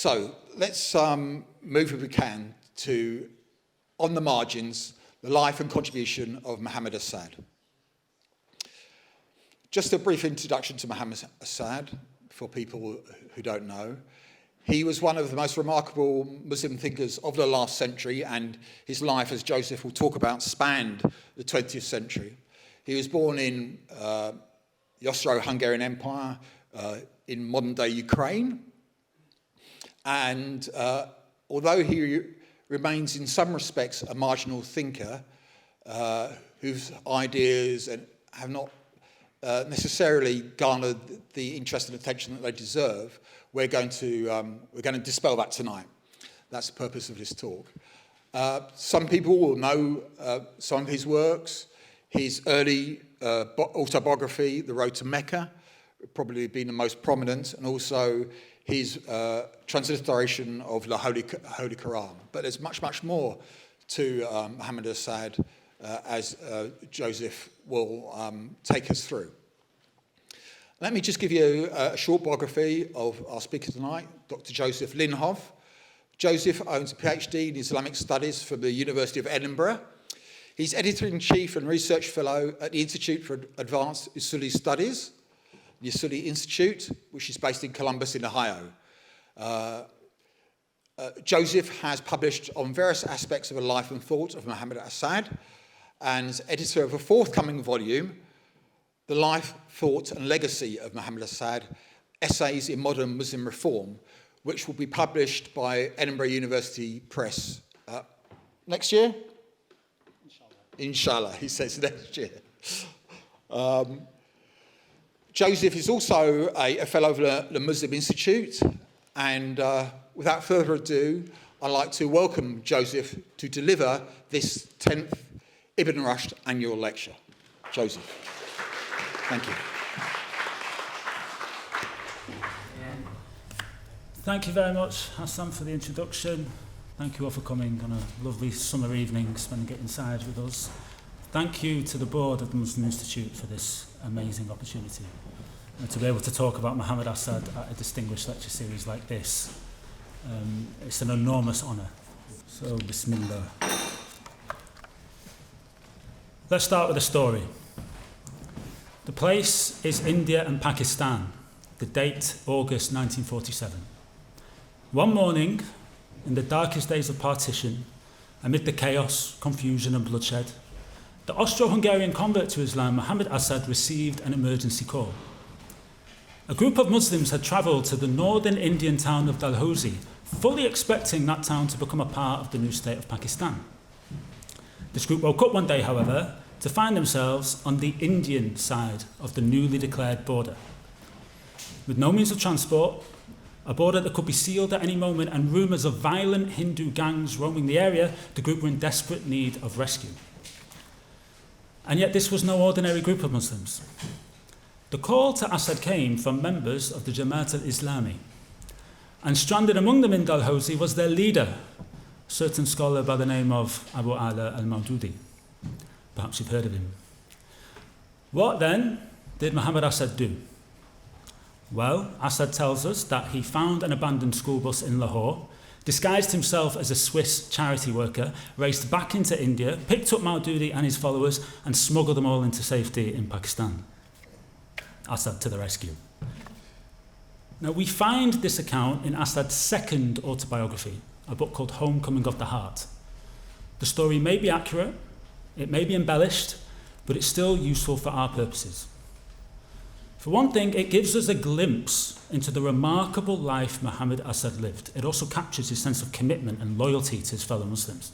So let's move, if we can, to On the Margins, the life and contribution of Muhammad Asad. Just a brief introduction to Muhammad Asad for people who don't know. He was one of the most remarkable Muslim thinkers of the last century, and his life, as Joseph will talk about, spanned the 20th century. He was born in the Austro-Hungarian Empire in modern-day Ukraine, and although he remains in some respects a marginal thinker whose ideas have not necessarily garnered the interest and attention that they deserve, we're going to dispel that tonight. That's the purpose of this talk. Some people will know some of his works. His early autobiography, The Road to Mecca, probably been the most prominent, and also his transliteration of the Holy Qur'an. But there's much, much more to Muhammad Asad, as Joseph will take us through. Let me just give you a short biography of our speaker tonight, Dr. Joseph Linhoff. Joseph owns a PhD in Islamic Studies from the University of Edinburgh. He's Editor-in-Chief and Research Fellow at the Institute for Advanced Usuli Studies, the Usuli Institute, which is based in Columbus in Ohio. Joseph has published on various aspects of the life and thought of Muhammad Asad, and is editor of a forthcoming volume, The Life, Thought and Legacy of Muhammad Asad, Essays in Modern Muslim Reform, which will be published by Edinburgh University Press next year? Inshallah, he says next year. Joseph is also a fellow of the Muslim Institute, and without further ado, I'd like to welcome Joseph to deliver this 10th Ibn Rushd annual lecture. Joseph. Thank you. Thank you very much, Hassan, for the introduction. Thank you all for coming on a lovely summer evening, spending it inside with us. Thank you to the board of the Muslim Institute for this amazing opportunity. And to be able to talk about Muhammad Asad at a distinguished lecture series like this. It's an enormous honour. So, Bismillah. Let's start with a story. The place is India and Pakistan. The date, August 1947. One morning, in the darkest days of partition, amid the chaos, confusion and bloodshed, the Austro-Hungarian convert to Islam, Muhammad Asad, received an emergency call. A group of Muslims had travelled to the northern Indian town of Dalhousie, fully expecting that town to become a part of the new state of Pakistan. This group woke up one day, however, to find themselves on the Indian side of the newly declared border. With no means of transport, a border that could be sealed at any moment, and rumours of violent Hindu gangs roaming the area, the group were in desperate need of rescue. And yet this was no ordinary group of Muslims. The call to Asad came from members of the Jamaat al-Islami, and stranded among them in Dalhousie was their leader, a certain scholar by the name of Abu Ala al-Mawdudi. Perhaps you've heard of him. What then did Muhammad Asad do? Well, Asad tells us that he found an abandoned school bus in Lahore, disguised himself as a Swiss charity worker, raced back into India, picked up Maududi and his followers, and smuggled them all into safety in Pakistan. Asad to the rescue. Now, we find this account in Asad's second autobiography, a book called Homecoming of the Heart. The story may be accurate, it may be embellished, but it's still useful for our purposes. For one thing, it gives us a glimpse into the remarkable life Muhammad Asad lived. It also captures his sense of commitment and loyalty to his fellow Muslims.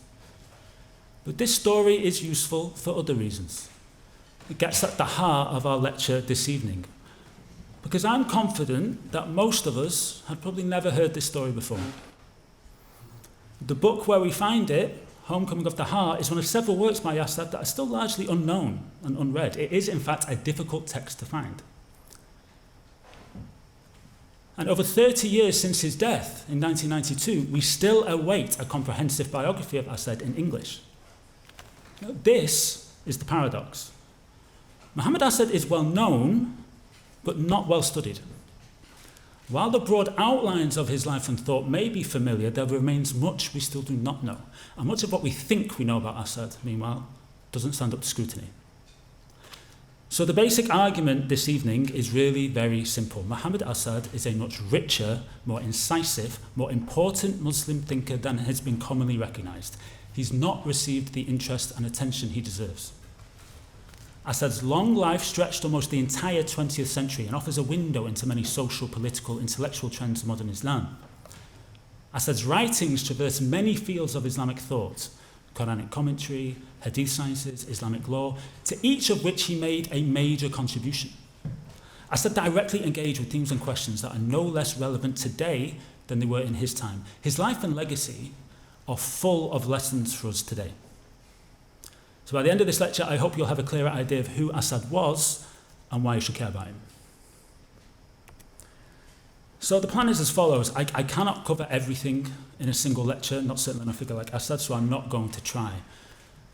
But this story is useful for other reasons. It gets at the heart of our lecture this evening, because I'm confident that most of us had probably never heard this story before. The book where we find it, Homecoming of the Heart, is one of several works by Asad that are still largely unknown and unread. It is, in fact, a difficult text to find. And over 30 years since his death in 1992, we still await a comprehensive biography of Asad in English. Now, this is the paradox. Muhammad Asad is well known, but not well studied. While the broad outlines of his life and thought may be familiar, there remains much we still do not know. And much of what we think we know about Asad, meanwhile, doesn't stand up to scrutiny. So the basic argument this evening is really very simple. Muhammad Asad is a much richer, more incisive, more important Muslim thinker than has been commonly recognized. He's not received the interest and attention he deserves. Asad's long life stretched almost the entire 20th century and offers a window into many social, political, intellectual trends of modern Islam. Asad's writings traverse many fields of Islamic thought, Quranic commentary, hadith sciences, Islamic law, to each of which he made a major contribution. Asad directly engaged with themes and questions that are no less relevant today than they were in his time. His life and legacy are full of lessons for us today. So by the end of this lecture, I hope you'll have a clearer idea of who Asad was and why you should care about him. So the plan is as follows. I cannot cover everything in a single lecture, not certainly on a figure like Asad, so I'm not going to try.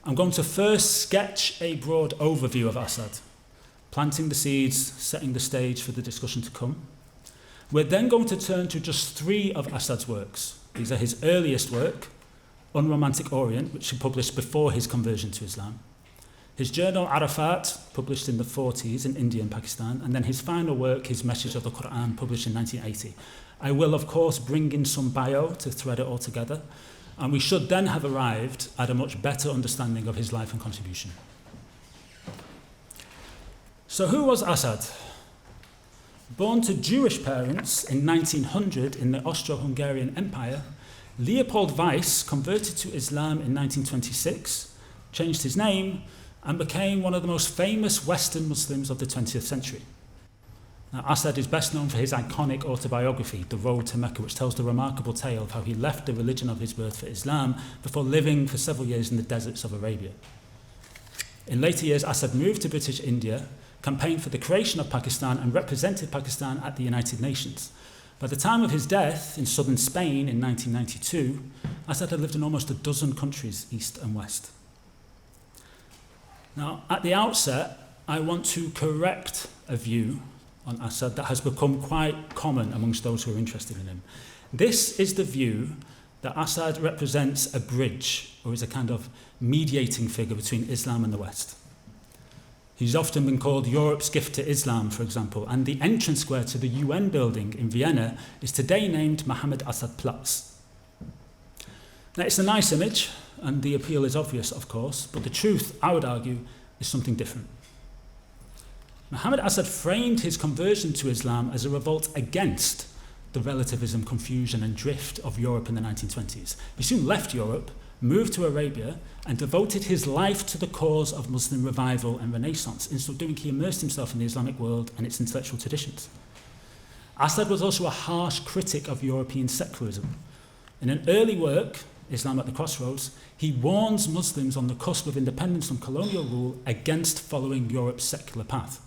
I'm going to first sketch a broad overview of Asad, planting the seeds, setting the stage for the discussion to come. We're then going to turn to just 3 of Asad's works. These are his earliest work, Unromantic Orient, which he published before his conversion to Islam. His journal Arafat, published in the 40s in India and Pakistan, and then his final work, his Message of the Qur'an, published in 1980. I will, of course, bring in some bio to thread it all together, and we should then have arrived at a much better understanding of his life and contribution. So who was Asad? Born to Jewish parents in 1900 in the Austro-Hungarian Empire, Leopold Weiss converted to Islam in 1926, changed his name, and became one of the most famous Western Muslims of the 20th century. Now, Asad is best known for his iconic autobiography, The Road to Mecca, which tells the remarkable tale of how he left the religion of his birth for Islam before living for several years in the deserts of Arabia. In later years, Asad moved to British India, campaigned for the creation of Pakistan, and represented Pakistan at the United Nations. By the time of his death in southern Spain in 1992, Asad had lived in almost a dozen countries, east and west. Now, at the outset, I want to correct a view on Asad that has become quite common amongst those who are interested in him. This is the view that Asad represents a bridge, or is a kind of mediating figure between Islam and the West. He's often been called Europe's gift to Islam, for example, and the entrance square to the UN building in Vienna is today named Muhammad Asad Platz. Now, it's a nice image, and the appeal is obvious, of course, but the truth, I would argue, is something different. Muhammad Asad framed his conversion to Islam as a revolt against the relativism, confusion, and drift of Europe in the 1920s. He soon left Europe, moved to Arabia, and devoted his life to the cause of Muslim revival and renaissance. In so doing, he immersed himself in the Islamic world and its intellectual traditions. Asad was also a harsh critic of European secularism. In an early work, Islam at the Crossroads, he warns Muslims on the cusp of independence from colonial rule against following Europe's secular path.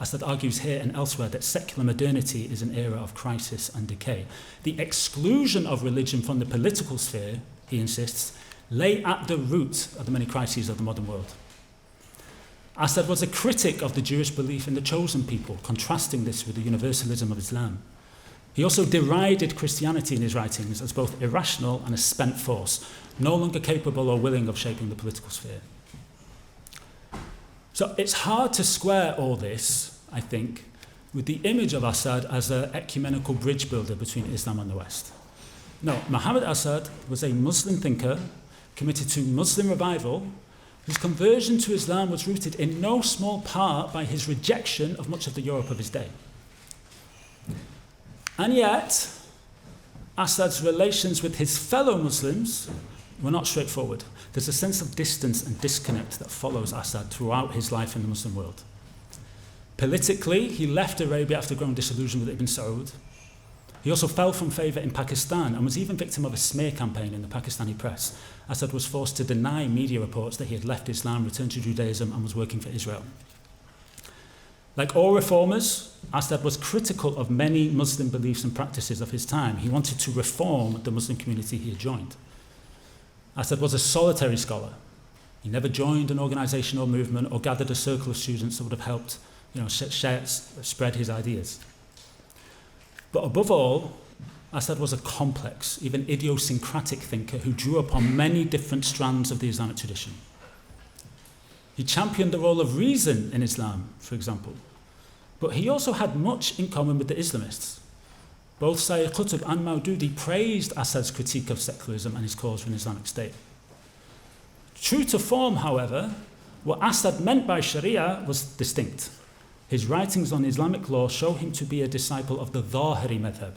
Asad argues here and elsewhere that secular modernity is an era of crisis and decay. The exclusion of religion from the political sphere, he insists, lay at the root of the many crises of the modern world. Asad was a critic of the Jewish belief in the chosen people, contrasting this with the universalism of Islam. He also derided Christianity in his writings as both irrational and a spent force, no longer capable or willing of shaping the political sphere. So it's hard to square all this, I think, with the image of Asad as an ecumenical bridge builder between Islam and the West. No, Muhammad Asad was a Muslim thinker committed to Muslim revival, whose conversion to Islam was rooted in no small part by his rejection of much of the Europe of his day. And yet, Asad's relations with his fellow Muslims were not straightforward. There's a sense of distance and disconnect that follows Asad throughout his life in the Muslim world. Politically, he left Arabia after growing disillusioned with Ibn Saud. He also fell from favour in Pakistan and was even victim of a smear campaign in the Pakistani press. Asad was forced to deny media reports that he had left Islam, returned to Judaism, and was working for Israel. Like all reformers, Asad was critical of many Muslim beliefs and practices of his time. He wanted to reform the Muslim community he had joined. Asad was a solitary scholar. He never joined an organisation or movement or gathered a circle of students that would have helped spread his ideas. But above all, Asad was a complex, even idiosyncratic thinker who drew upon many different strands of the Islamic tradition. He championed the role of reason in Islam, for example, but he also had much in common with the Islamists. Both Sayyid Qutb and Maududi praised Asad's critique of secularism and his calls for an Islamic state. True to form, however, what Asad meant by Sharia was distinct. His writings on Islamic law show him to be a disciple of the Zahiri madhab,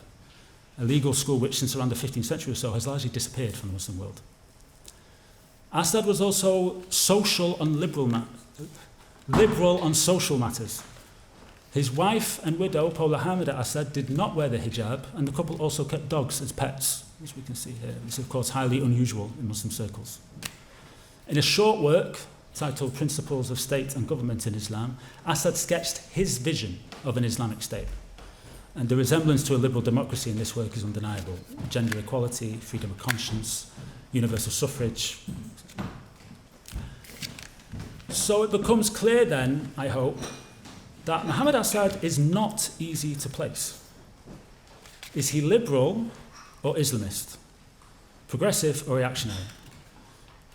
a legal school which since around the 15th century or so has largely disappeared from the Muslim world. Asad was also liberal on social matters. His wife and widow, Paula Hamida Asad, did not wear the hijab, and the couple also kept dogs as pets, as we can see here. This is, of course, highly unusual in Muslim circles. In a short work titled Principles of State and Government in Islam, Asad sketched his vision of an Islamic state. And the resemblance to a liberal democracy in this work is undeniable. Gender equality, freedom of conscience, universal suffrage. So it becomes clear then, I hope, that Muhammad Asad is not easy to place. Is he liberal or Islamist? Progressive or reactionary?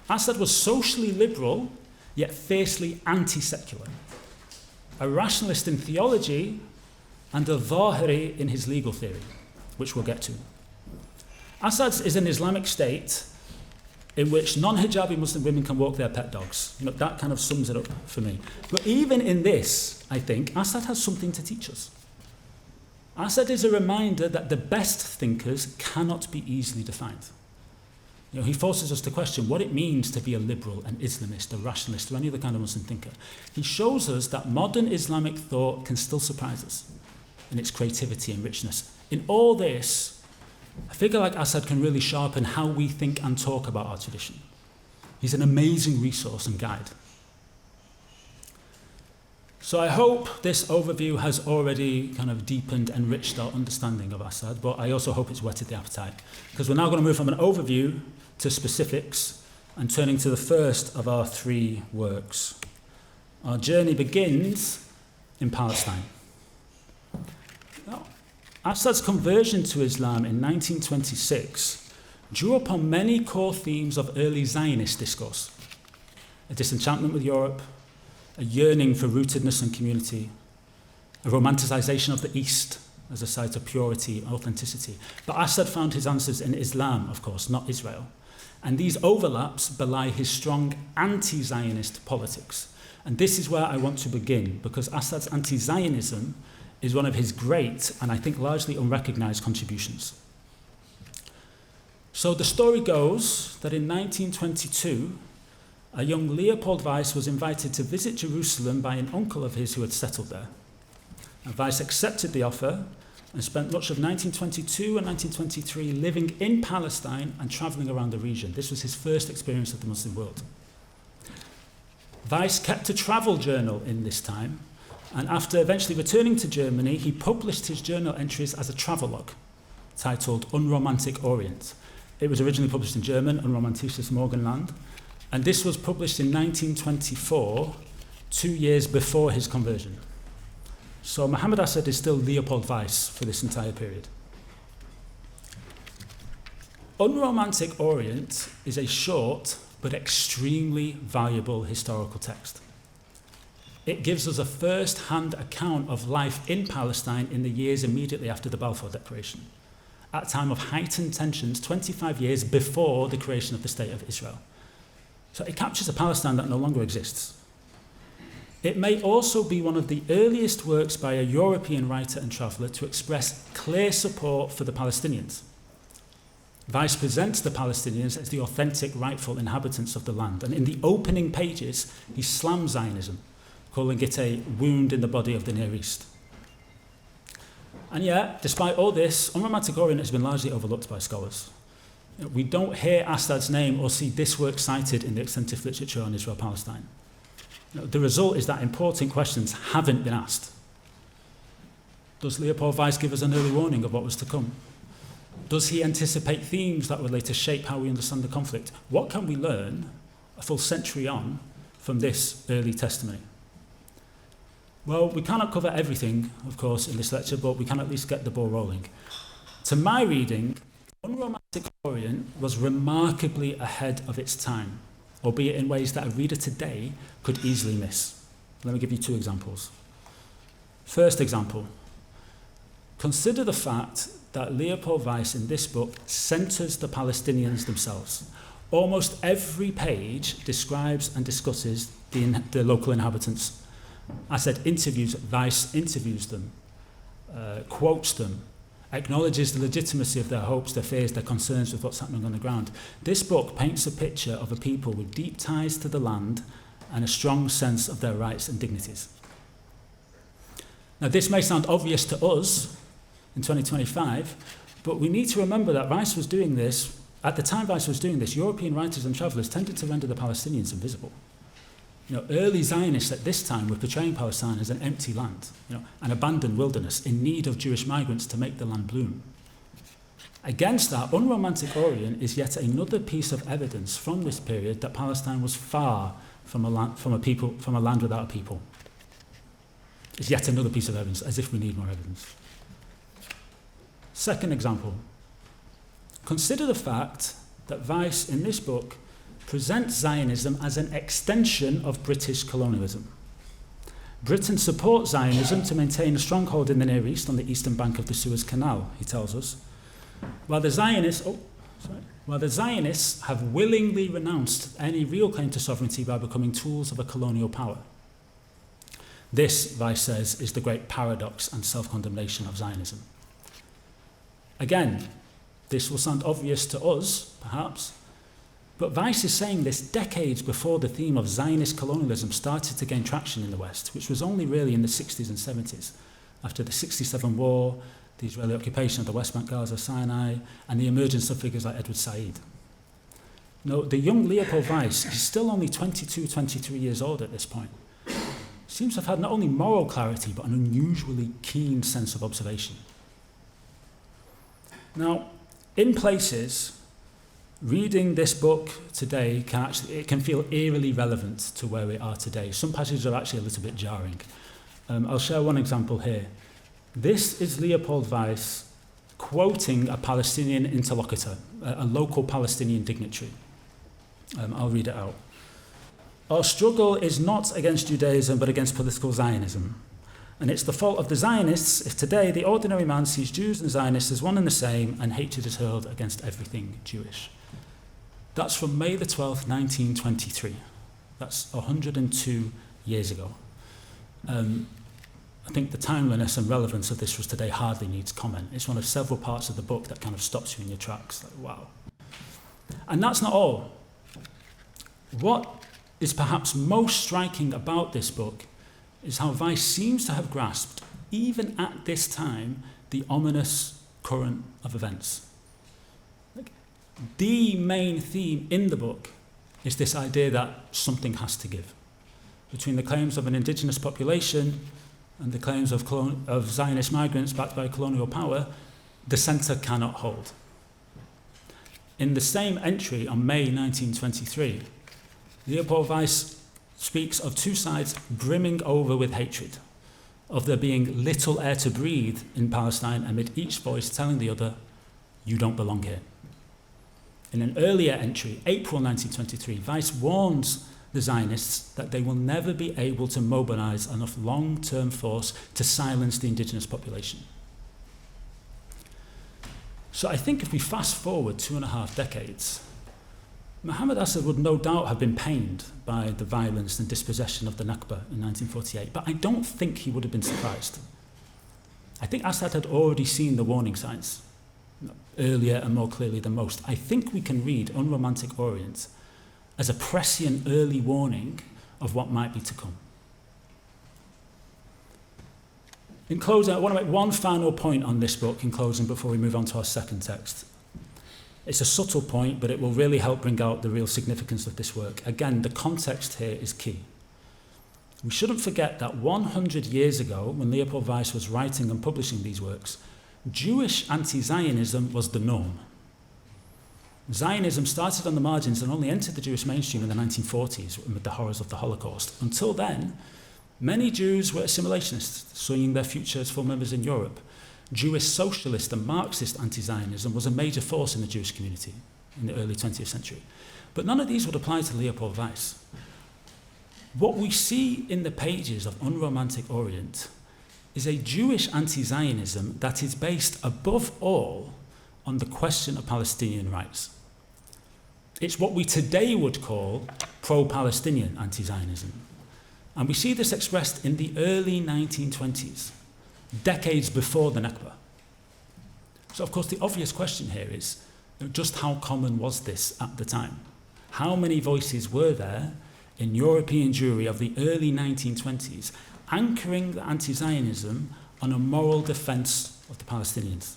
Asad was socially liberal, yet fiercely anti-secular. A rationalist in theology and a Zahiri in his legal theory, which we'll get to. Asad's is an Islamic state in which non-hijabi Muslim women can walk their pet dogs. That kind of sums it up for me. But even in this, I think, Asad has something to teach us. Asad is a reminder that the best thinkers cannot be easily defined. He forces us to question what it means to be a liberal, an Islamist, a rationalist, or any other kind of Muslim thinker. He shows us that modern Islamic thought can still surprise us in its creativity and richness. In all this, a figure like Asad can really sharpen how we think and talk about our tradition. He's an amazing resource and guide. So I hope this overview has already kind of deepened and enriched our understanding of Asad, but I also hope it's whetted the appetite, because we're now going to move from an overview to specifics and turning to the first of our three works. Our journey begins in Palestine. Now, Asad's conversion to Islam in 1926 drew upon many core themes of early Zionist discourse: a disenchantment with Europe, a yearning for rootedness and community, a romanticization of the East as a site of purity and authenticity. But Asad found his answers in Islam, of course, not Israel. And these overlaps belie his strong anti-Zionist politics. And this is where I want to begin, because Asad's anti-Zionism is one of his great, and I think largely unrecognized, contributions. So the story goes that in 1922, a young Leopold Weiss was invited to visit Jerusalem by an uncle of his who had settled there. And Weiss accepted the offer and spent much of 1922 and 1923 living in Palestine and travelling around the region. This was his first experience of the Muslim world. Weiss kept a travel journal in this time, and after eventually returning to Germany, he published his journal entries as a travelogue titled Unromantic Orient. It was originally published in German, Unromantisches Morgenland, and this was published in 1924, 2 years before his conversion. So Muhammad Asad is still Leopold Weiss for this entire period. Unromantic Orient is a short but extremely valuable historical text. It gives us a first-hand account of life in Palestine in the years immediately after the Balfour Declaration, at a time of heightened tensions 25 years before the creation of the State of Israel. So it captures a Palestine that no longer exists. It may also be one of the earliest works by a European writer and traveller to express clear support for the Palestinians. Weiss presents the Palestinians as the authentic, rightful inhabitants of the land, and in the opening pages, he slams Zionism, calling it a wound in the body of the Near East. And yet, despite all this, Unromantic Orient has been largely overlooked by scholars. We don't hear Asad's name or see this work cited in the extensive literature on Israel-Palestine. The result is that important questions haven't been asked. Does Leopold Weiss give us an early warning of what was to come? Does he anticipate themes that would later shape how we understand the conflict? What can we learn, a full century on, from this early testimony? Well, we cannot cover everything, of course, in this lecture, but we can at least get the ball rolling. To my reading, Unromantic Orient was remarkably ahead of its time, albeit in ways that a reader today could easily miss. Let me give you 2 examples. First example, consider the fact that Leopold Weiss in this book centres the Palestinians themselves. Almost every page describes and discusses the local inhabitants. I said interviews, Weiss interviews them, quotes them, acknowledges the legitimacy of their hopes, their fears, their concerns with what's happening on the ground. This book paints a picture of a people with deep ties to the land and a strong sense of their rights and dignities. Now, this may sound obvious to us in 2025, but we need to remember that Weiss was doing this, at the time Weiss was doing this, European writers and travellers tended to render the Palestinians invisible. Early Zionists at this time were portraying Palestine as an empty land, an abandoned wilderness in need of Jewish migrants to make the land bloom. Against that, Unromantic Orient is yet another piece of evidence from this period that Palestine was far from a land without a people. It's yet another piece of evidence, as if we need more evidence. Second example, consider the fact that Weiss in this book presents Zionism as an extension of British colonialism. Britain supports Zionism to maintain a stronghold in the Near East on the eastern bank of the Suez Canal, he tells us, while the Zionists have willingly renounced any real claim to sovereignty by becoming tools of a colonial power. This, Weiss says, is the great paradox and self-condemnation of Zionism. Again, this will sound obvious to us, perhaps, but Weiss is saying this decades before the theme of Zionist colonialism started to gain traction in the West, which was only really in the 60s and 70s, after the 67 war, the Israeli occupation of the West Bank, Gaza, Sinai, and the emergence of figures like Edward Said. No, the young Leopold Weiss, he's still only 22, 23 years old at this point, seems to have had not only moral clarity, but an unusually keen sense of observation. Now, in places, reading this book today can feel eerily relevant to where we are today. Some passages are actually a little bit jarring. I'll share one example here. This is Leopold Weiss quoting a Palestinian interlocutor, a local Palestinian dignitary. I'll read it out. Our struggle is not against Judaism, but against political Zionism. And it's the fault of the Zionists if today the ordinary man sees Jews and Zionists as one and the same, and hatred is hurled against everything Jewish. That's from May the 12th, 1923. That's 102 years ago. I think the timeliness and relevance of this was today hardly needs comment. It's one of several parts of the book that kind of stops you in your tracks. Like, wow. And that's not all. What is perhaps most striking about this book is how Weiss seems to have grasped, even at this time, the ominous current of events. The main theme in the book is this idea that something has to give. Between the claims of an indigenous population and the claims of Zionist migrants backed by colonial power, the centre cannot hold. In the same entry on May 1923, Leopold Weiss speaks of two sides brimming over with hatred, of there being little air to breathe in Palestine amid each voice telling the other, you don't belong here. In an earlier entry, April 1923, Weiss warns the Zionists that they will never be able to mobilize enough long-term force to silence the indigenous population. So I think if we fast forward 2.5 decades, Muhammad Asad would no doubt have been pained by the violence and dispossession of the Nakba in 1948, but I don't think he would have been surprised. I think Assad had already seen the warning signs earlier and more clearly than most. I think we can read Unromantic Orient as a prescient early warning of what might be to come. In closing, I want to make one final point on this book in closing before we move on to our second text. It's a subtle point, but it will really help bring out the real significance of this work. Again, the context here is key. We shouldn't forget that 100 years ago, when Leopold Weiss was writing and publishing these works, Jewish anti-Zionism was the norm. Zionism started on the margins and only entered the Jewish mainstream in the 1940s with the horrors of the Holocaust. Until then, Many Jews were assimilationists, seeing their future as full members in Europe. Jewish socialist and Marxist anti-Zionism was a major force in the Jewish community in the early 20th century. But none of these would apply to Leopold Weiss. What we see in the pages of Unromantic Orient is a Jewish anti-Zionism that is based above all on the question of Palestinian rights. It's what we today would call pro-Palestinian anti-Zionism. And we see this expressed in the early 1920s, decades before the Nakba. So of course the obvious question here is, just how common was this at the time? How many voices were there in European Jewry of the early 1920s anchoring the anti-Zionism on a moral defence of the Palestinians?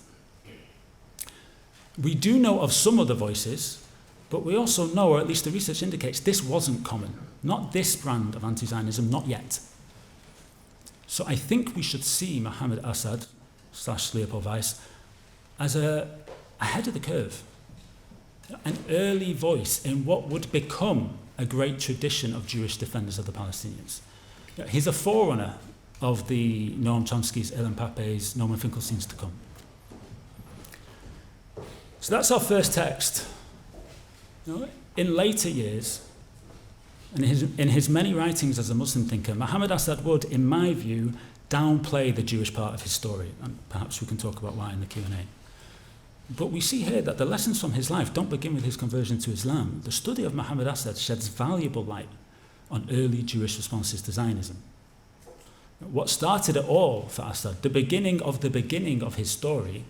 We do know of some other voices, but we also know, or at least the research indicates, this wasn't common. Not this brand of anti-Zionism, not yet. So I think we should see Muhammad Asad / Leopold Weiss as ahead of the curve, an early voice in what would become a great tradition of Jewish defenders of the Palestinians. He's a forerunner of the Noam Chomsky's, Ilan Pappé's, Norman Finkelstein's to come. So that's our first text. In later years, and in his many writings as a Muslim thinker, Muhammad Asad would, in my view, downplay the Jewish part of his story, and perhaps we can talk about why in the Q&A. But we see here that the lessons from his life don't begin with his conversion to Islam. The study of Muhammad Asad sheds valuable light on early Jewish responses to Zionism. What started it all for Asad, the beginning of his story,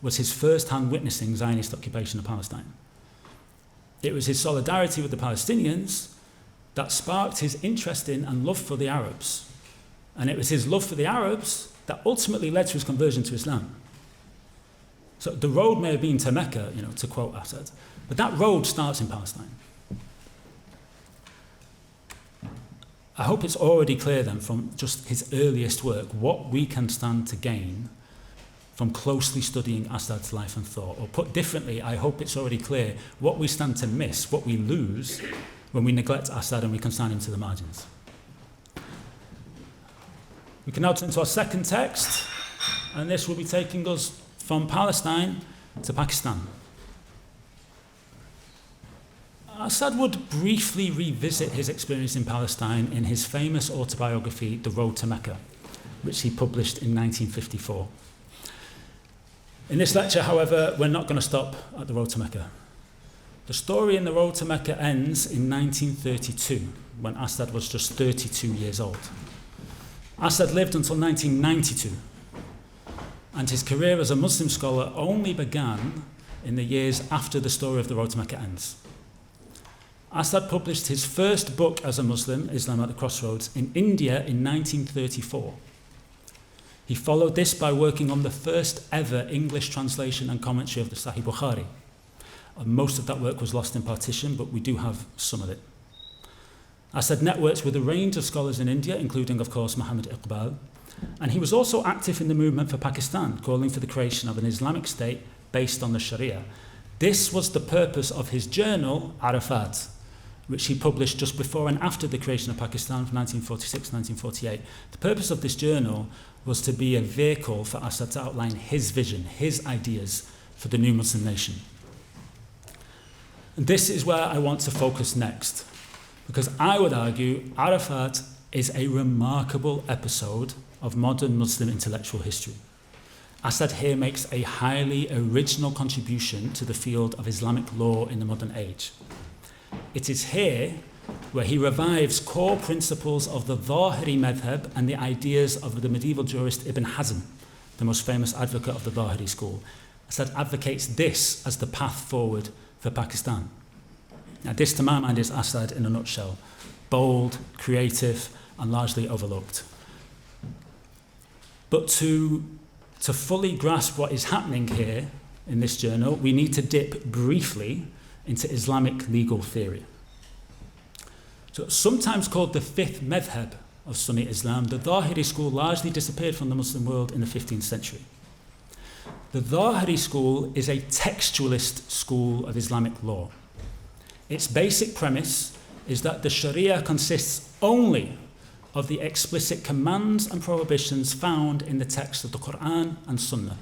was his first-hand witnessing Zionist occupation of Palestine. It was his solidarity with the Palestinians that sparked his interest in and love for the Arabs. And it was his love for the Arabs that ultimately led to his conversion to Islam. So the road may have been to Mecca, to quote Asad, but that road starts in Palestine. I hope it's already clear then from just his earliest work what we can stand to gain from closely studying Asad's life and thought. Or put differently, I hope it's already clear what we stand to miss, what we lose when we neglect Asad and we consign him to the margins. We can now turn to our second text, and this will be taking us from Palestine to Pakistan. Asad would briefly revisit his experience in Palestine in his famous autobiography, The Road to Mecca, which he published in 1954. In this lecture, however, we're not going to stop at The Road to Mecca. The story in The Road to Mecca ends in 1932, when Asad was just 32 years old. Asad lived until 1992, and his career as a Muslim scholar only began in the years after the story of The Road to Mecca ends. Asad published his first book as a Muslim, Islam at the Crossroads, in India in 1934. He followed this by working on the first ever English translation and commentary of the Sahih Bukhari. Most of that work was lost in partition, but we do have some of it. Asad networked with a range of scholars in India, including, of course, Muhammad Iqbal, and he was also active in the movement for Pakistan, calling for the creation of an Islamic state based on the Sharia. This was the purpose of his journal, Arafat, which he published just before and after the creation of Pakistan from 1946-1948. The purpose of this journal was to be a vehicle for Asad to outline his vision, his ideas for the new Muslim nation. And this is where I want to focus next, because I would argue Arafat is a remarkable episode of modern Muslim intellectual history. Asad here makes a highly original contribution to the field of Islamic law in the modern age. It is here where he revives core principles of the Zahiri madhab and the ideas of the medieval jurist Ibn Hazm, the most famous advocate of the Zahiri school. Asad advocates this as the path forward for Pakistan. Now this, to my mind, is Asad in a nutshell: bold, creative, and largely overlooked. But to fully grasp what is happening here in this journal, we need to dip briefly into Islamic legal theory. So sometimes called the fifth madhab of Sunni Islam, the Zahiri school largely disappeared from the Muslim world in the 15th century. The Zahiri school is a textualist school of Islamic law. Its basic premise is that the Sharia consists only of the explicit commands and prohibitions found in the text of the Qur'an and Sunnah.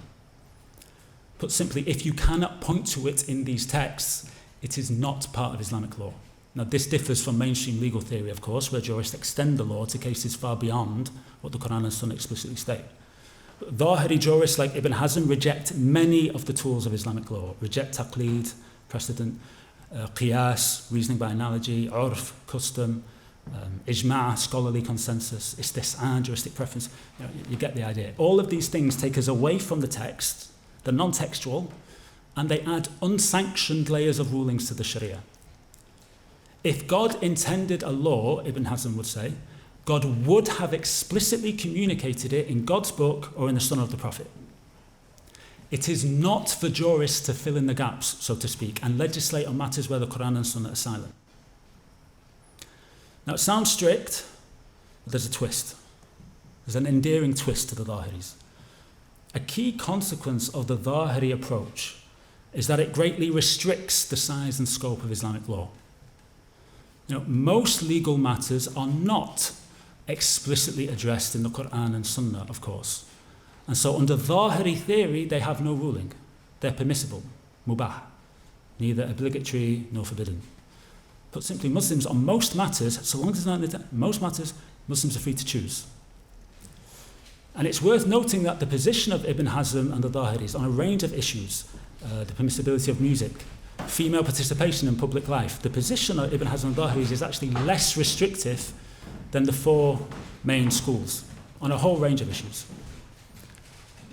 Put simply, if you cannot point to it in these texts, it is not part of Islamic law. Now, this differs from mainstream legal theory, of course, where jurists extend the law to cases far beyond what the Qur'an and Sunnah explicitly state. But Zahiri jurists like Ibn Hazm reject many of the tools of Islamic law, reject taqlid, precedent, qiyas, reasoning by analogy, urf, custom, ijma', scholarly consensus, istihsan, juristic preference. You get the idea. All of these things take us away from the text, the non-textual, and they add unsanctioned layers of rulings to the Sharia. If God intended a law, Ibn Hazm would say, God would have explicitly communicated it in God's book or in the Sunnah of the Prophet. It is not for jurists to fill in the gaps, so to speak, and legislate on matters where the Qur'an and Sunnah are silent. Now, it sounds strict, but there's a twist. There's an endearing twist to the Zahiris. A key consequence of the Zahiri approach is that it greatly restricts the size and scope of Islamic law. Most legal matters are not explicitly addressed in the Qur'an and Sunnah, of course. And so under Zahiri theory, they have no ruling. They're permissible, mubah, neither obligatory nor forbidden. Put simply, Muslims on most matters, so long as it's not in most matters, Muslims are free to choose. And it's worth noting that the position of Ibn Hazm and the Zahiris on a range of issues, the permissibility of music, female participation in public life, the position of Ibn Hazm and Zahiris is actually less restrictive than the four main schools on a whole range of issues.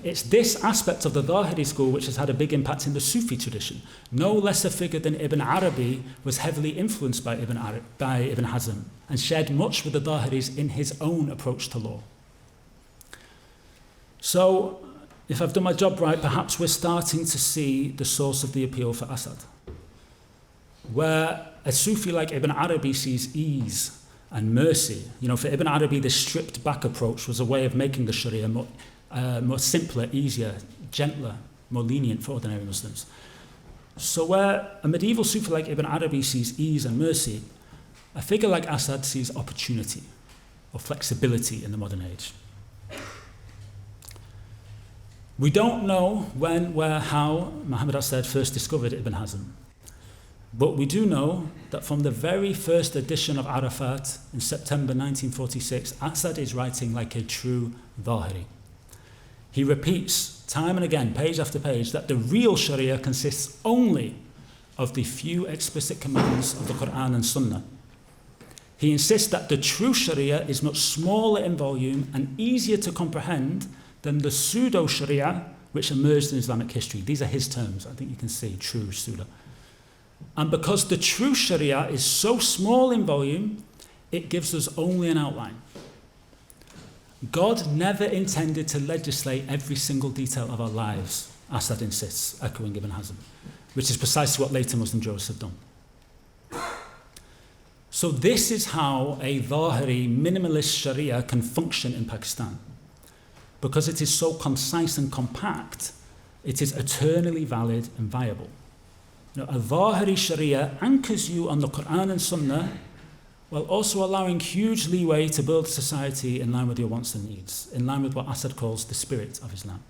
It's this aspect of the Zahiri school which has had a big impact in the Sufi tradition. No less a figure than Ibn Arabi was heavily influenced by Ibn Hazm and shared much with the Zahiris in his own approach to law. So, if I've done my job right, perhaps we're starting to see the source of the appeal for Asad. Where a Sufi like Ibn Arabi sees ease and mercy. For Ibn Arabi, the stripped back approach was a way of making the Sharia more simpler, easier, gentler, more lenient for ordinary Muslims. So where a medieval Sufi like Ibn Arabi sees ease and mercy, a figure like Asad sees opportunity or flexibility in the modern age. We don't know when, where, how Muhammad Asad first discovered Ibn Hazm. But we do know that from the very first edition of Arafat in September 1946, Asad is writing like a true Zahiri. He repeats time and again, page after page, that the real Sharia consists only of the few explicit commands of the Qur'an and Sunnah. He insists that the true Sharia is much smaller in volume and easier to comprehend than the pseudo-Sharia which emerged in Islamic history. These are his terms. I think you can see true, pseudo. And because the true Sharia is so small in volume, it gives us only an outline. God never intended to legislate every single detail of our lives, Asad insists, echoing Ibn Hazm, which is precisely what later Muslim jurists have done. So this is how a Zahiri minimalist Sharia can function in Pakistan. Because it is so concise and compact, it is eternally valid and viable. A Zahiri Sharia anchors you on the Qur'an and Sunnah, while also allowing huge leeway to build society in line with your wants and needs, in line with what Asad calls the spirit of Islam.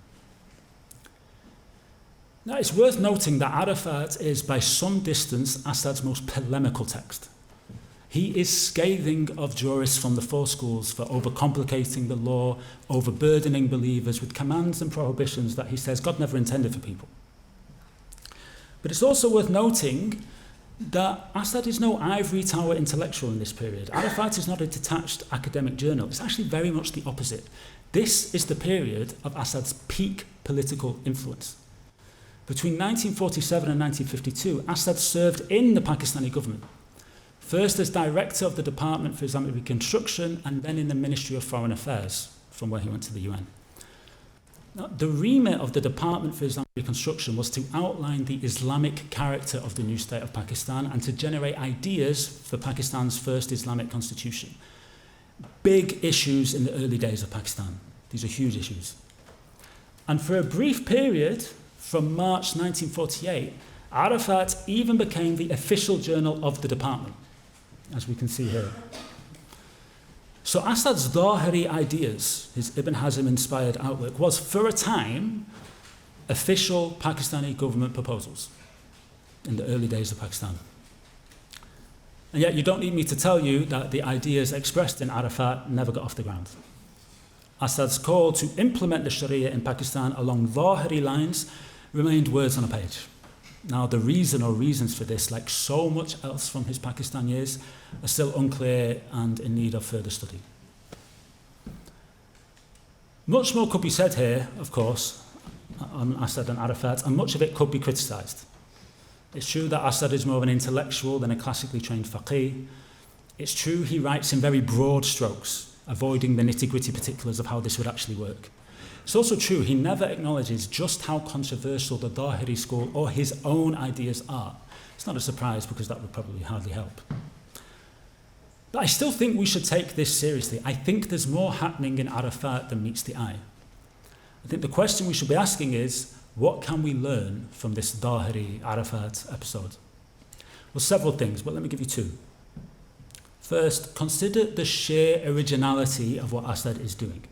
Now, it's worth noting that Arafat is, by some distance, Asad's most polemical text. He is scathing of jurists from the four schools for overcomplicating the law, overburdening believers with commands and prohibitions that he says God never intended for people. But it's also worth noting that Asad is no ivory tower intellectual in this period. Arafat is not a detached academic journal. It's actually very much the opposite. This is the period of Asad's peak political influence. Between 1947 and 1952, Asad served in the Pakistani government, first as director of the Department for Islamic Reconstruction and then in the Ministry of Foreign Affairs, from where he went to the UN. Now, the remit of the Department for Islamic Reconstruction was to outline the Islamic character of the new state of Pakistan and to generate ideas for Pakistan's first Islamic constitution. Big issues in the early days of Pakistan. These are huge issues. And for a brief period, from March 1948, Arafat even became the official journal of the department, as we can see here. So Asad's Dhahiri ideas, his Ibn Hazm-inspired outlook, was for a time official Pakistani government proposals in the early days of Pakistan. And yet you don't need me to tell you that the ideas expressed in Arafat never got off the ground. Asad's call to implement the Sharia in Pakistan along Dhahiri lines remained words on a page. Now, the reason or reasons for this, like so much else from his Pakistan years, are still unclear and in need of further study. Much more could be said here, of course, on Asad and Arafat, and much of it could be criticised. It's true that Asad is more of an intellectual than a classically trained faqih. It's true he writes in very broad strokes, avoiding the nitty-gritty particulars of how this would actually work. It's also true he never acknowledges just how controversial the Dhahiri school or his own ideas are. It's not a surprise because that would probably hardly help. But I still think we should take this seriously. I think there's more happening in Arafat than meets the eye. I think the question we should be asking is, what can we learn from this Dhahiri Arafat episode? Well, several things, but let me give you two. First, consider the sheer originality of what Asad is doing.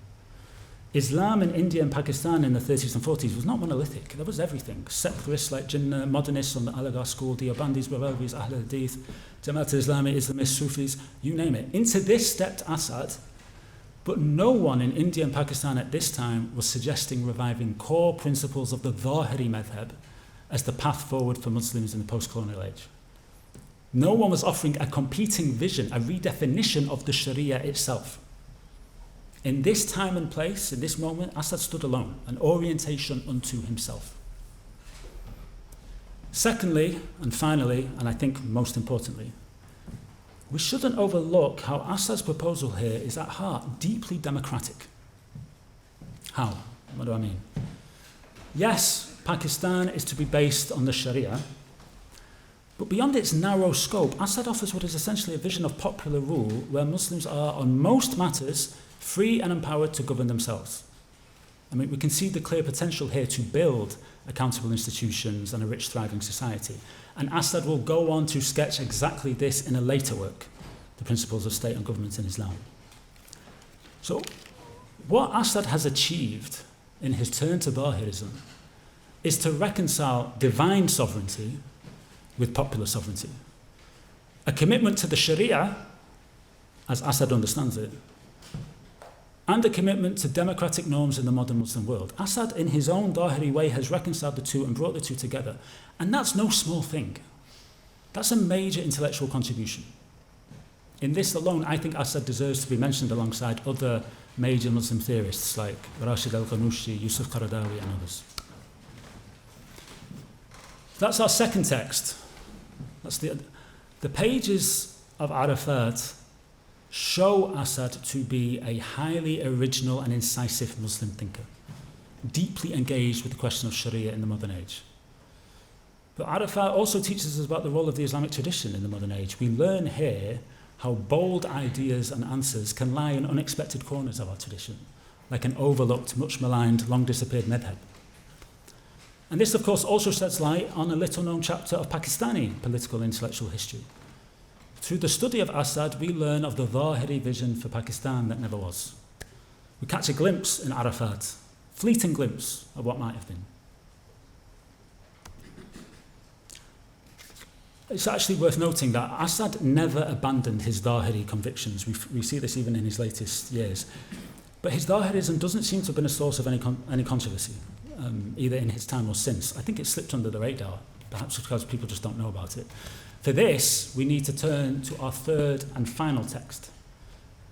Islam in India and Pakistan in the 30s and 40s was not monolithic. There was everything. Secularists like Jinnah, modernists from the Aligarh school, Deobandis, Barelvis, Ahl Hadith, Jamaat al-Islami, Islamists, Sufis, you name it. Into this stepped Asad, but no one in India and Pakistan at this time was suggesting reviving core principles of the Dhahiri madhab as the path forward for Muslims in the post-colonial age. No one was offering a competing vision, a redefinition of the Sharia itself. In this time and place, in this moment, Asad stood alone, an orientation unto himself. Secondly, and finally, and I think most importantly, we shouldn't overlook how Asad's proposal here is at heart deeply democratic. How? What do I mean? Yes, Pakistan is to be based on the Sharia, but beyond its narrow scope, Asad offers what is essentially a vision of popular rule where Muslims are, on most matters, free and empowered to govern themselves. I mean, we can see the clear potential here to build accountable institutions and a rich, thriving society. And Asad will go on to sketch exactly this in a later work, The Principles of State and Government in Islam. So, what Asad has achieved in his turn to Dhahirism is to reconcile divine sovereignty with popular sovereignty. A commitment to the Sharia, as Asad understands it, and a commitment to democratic norms in the modern Muslim world. Asad, in his own Dhahiri way, has reconciled the two and brought the two together. And that's no small thing. That's a major intellectual contribution. In this alone, I think Asad deserves to be mentioned alongside other major Muslim theorists like Rashid al-Ghanouchi, Yusuf Qaradawi, and others. That's our second text. That's the pages of Arafat show Asad to be a highly original and incisive Muslim thinker, deeply engaged with the question of Sharia in the modern age. But Arafat also teaches us about the role of the Islamic tradition in the modern age. We learn here how bold ideas and answers can lie in unexpected corners of our tradition, like an overlooked, much maligned, long disappeared madhab. And this, of course, also sheds light on a little-known chapter of Pakistani political and intellectual history. Through the study of Asad, we learn of the Dhahiri vision for Pakistan that never was. We catch a glimpse in Arafat, fleeting glimpse of what might have been. It's actually worth noting that Asad never abandoned his Dhahiri convictions. We see this even in his latest years. But his Dhahirism doesn't seem to have been a source of any controversy, either in his time or since. I think it slipped under the radar, perhaps because people just don't know about it. For this, we need to turn to our third and final text,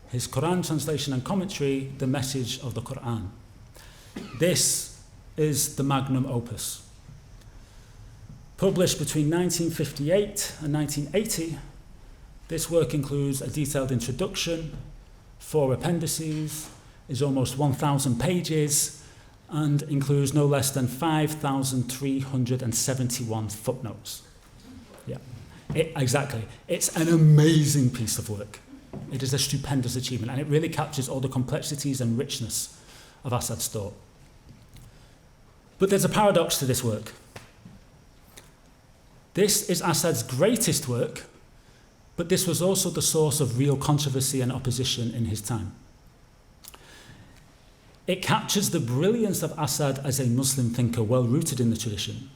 his Qur'an translation and commentary, The Message of the Qur'an. This is the magnum opus. Published between 1958 and 1980, this work includes a detailed introduction, 4 appendices, is almost 1,000 pages, and includes no less than 5,371 footnotes. Yeah. Exactly. It's an amazing piece of work. It is a stupendous achievement, and it really captures all the complexities and richness of Asad's thought. But there's a paradox to this work. This is Asad's greatest work, but this was also the source of real controversy and opposition in his time. It captures the brilliance of Asad as a Muslim thinker well rooted in the tradition.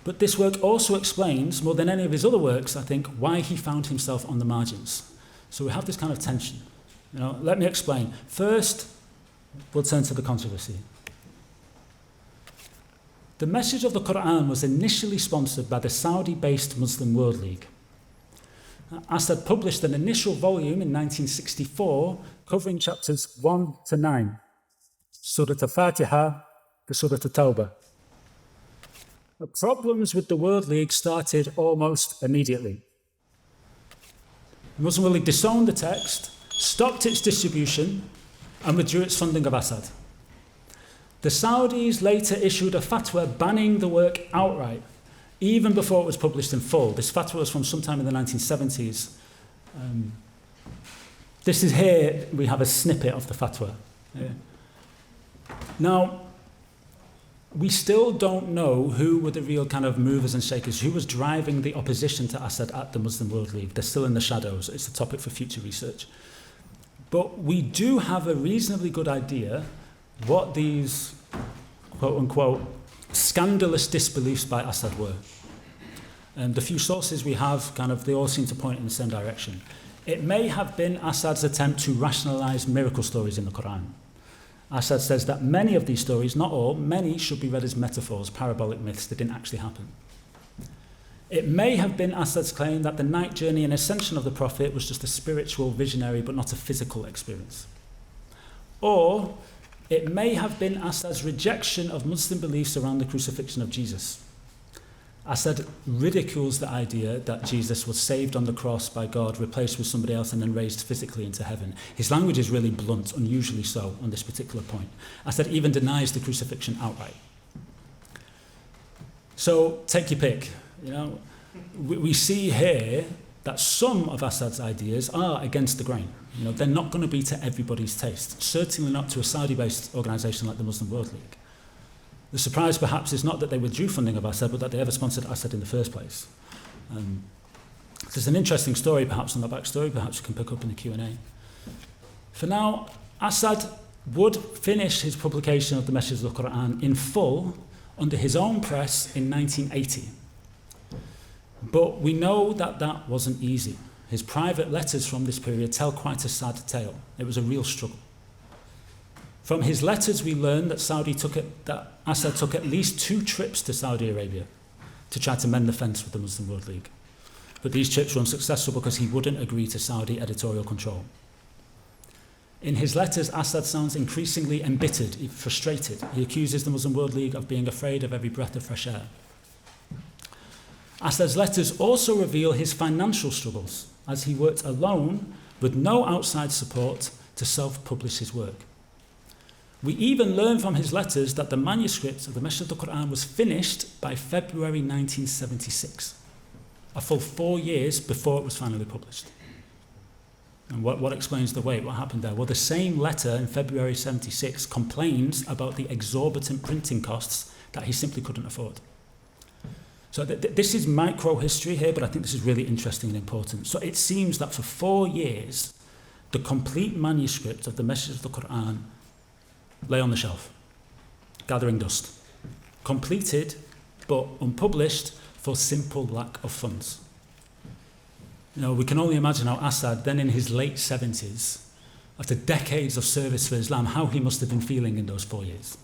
But this work also explains, more than any of his other works, I think, why he found himself on the margins. So we have this kind of tension. Let me explain. First, we'll turn to the controversy. The message of the Qur'an was initially sponsored by the Saudi-based Muslim World League. Asad published an initial volume in 1964 covering chapters 1 to 9, Surah Al-Fatiha to Surah Al-Tawbah. The problems with the World League started almost immediately. The Muslim World League disowned the text, stopped its distribution, and withdrew its funding of Asad. The Saudis later issued a fatwa banning the work outright, even before it was published in full. This fatwa was from sometime in the 1970s. This is here, we have a snippet of the fatwa. Now, we still don't know who were the real kind of movers and shakers, who was driving the opposition to Assad at the Muslim World League. They're still in the shadows. It's a topic for future research. But we do have a reasonably good idea what these, quote-unquote, scandalous disbeliefs by Assad were. And the few sources we have, they all seem to point in the same direction. It may have been Assad's attempt to rationalize miracle stories in the Qur'an. Assad says that many of these stories, not all, many should be read as metaphors, parabolic myths that didn't actually happen. It may have been Assad's claim that the night journey and ascension of the Prophet was just a spiritual, visionary, but not a physical experience. Or it may have been Assad's rejection of Muslim beliefs around the crucifixion of Jesus. Assad ridicules the idea that Jesus was saved on the cross by God, replaced with somebody else, and then raised physically into heaven. His language is really blunt, unusually so, on this particular point. Assad even denies the crucifixion outright. So take your pick. We see here that some of Assad's ideas are against the grain. They're not going to be to everybody's taste, certainly not to a Saudi-based organisation like the Muslim World League. The surprise, perhaps, is not that they withdrew funding of Assad, but that they ever sponsored Assad in the first place. There's an interesting story, perhaps, on the backstory, perhaps you can pick up in the Q&A. For now, Assad would finish his publication of the Message of the Qur'an in full under his own press in 1980. But we know that that wasn't easy. His private letters from this period tell quite a sad tale. It was a real struggle. From his letters, we learn that Assad took at least 2 trips to Saudi Arabia to try to mend the fence with the Muslim World League. But these trips were unsuccessful because he wouldn't agree to Saudi editorial control. In his letters, Assad sounds increasingly embittered, frustrated. He accuses the Muslim World League of being afraid of every breath of fresh air. Assad's letters also reveal his financial struggles, as he worked alone with no outside support to self-publish his work. We even learn from his letters that the manuscript of the Message of the Qur'an was finished by February 1976, a full 4 years before it was finally published. And what explains the wait? What happened there? Well, the same letter in February 76 complains about the exorbitant printing costs that he simply couldn't afford. So this is micro history here, but I think this is really interesting and important. So it seems that for 4 years, the complete manuscript of the Message of the Qur'an lay on the shelf, gathering dust. Completed, but unpublished for simple lack of funds. We can only imagine how Assad, then in his late 70s, after decades of service for Islam, how he must have been feeling in those 4 years.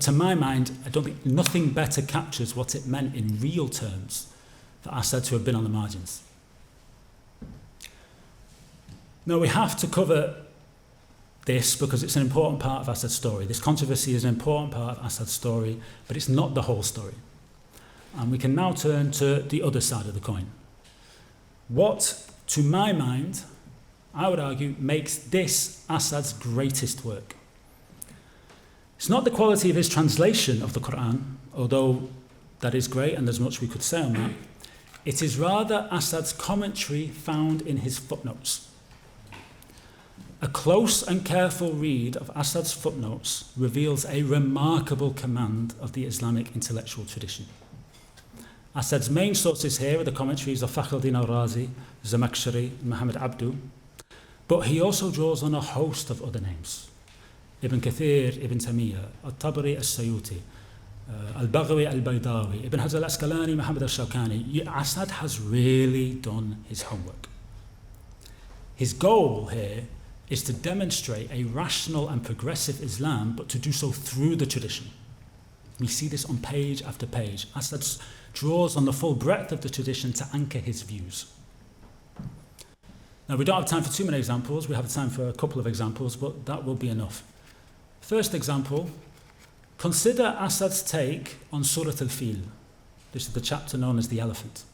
To my mind, I don't think nothing better captures what it meant in real terms for Assad to have been on the margins. Now, we have to cover this because it's an important part of Assad's story. This controversy is an important part of Assad's story, but it's not the whole story. And we can now turn to the other side of the coin. What, to my mind, I would argue, makes this Assad's greatest work. It's not the quality of his translation of the Qur'an, although that is great and there's much we could say on that. It is rather Assad's commentary found in his footnotes. A close and careful read of Assad's footnotes reveals a remarkable command of the Islamic intellectual tradition. Asad's main sources here are the commentaries of Fakhruddin al-Razi, Zamakhshari, and Muhammad Abdu, but he also draws on a host of other names. Ibn Kathir, Ibn Taymiyyah, Al-Tabari, Al-Sayuti, Al-Baghawi, Al-Baydawi, Ibn Hajar al-Asqalani, Muhammad al-Shawkani. Asad has really done his homework. His goal here is to demonstrate a rational and progressive Islam, but to do so through the tradition. We see this on page after page. Asad draws on the full breadth of the tradition to anchor his views. Now, we don't have time for too many examples. We have time for a couple of examples, but that will be enough. First example, consider Asad's take on Surat al-Fil. This is the chapter known as the elephant.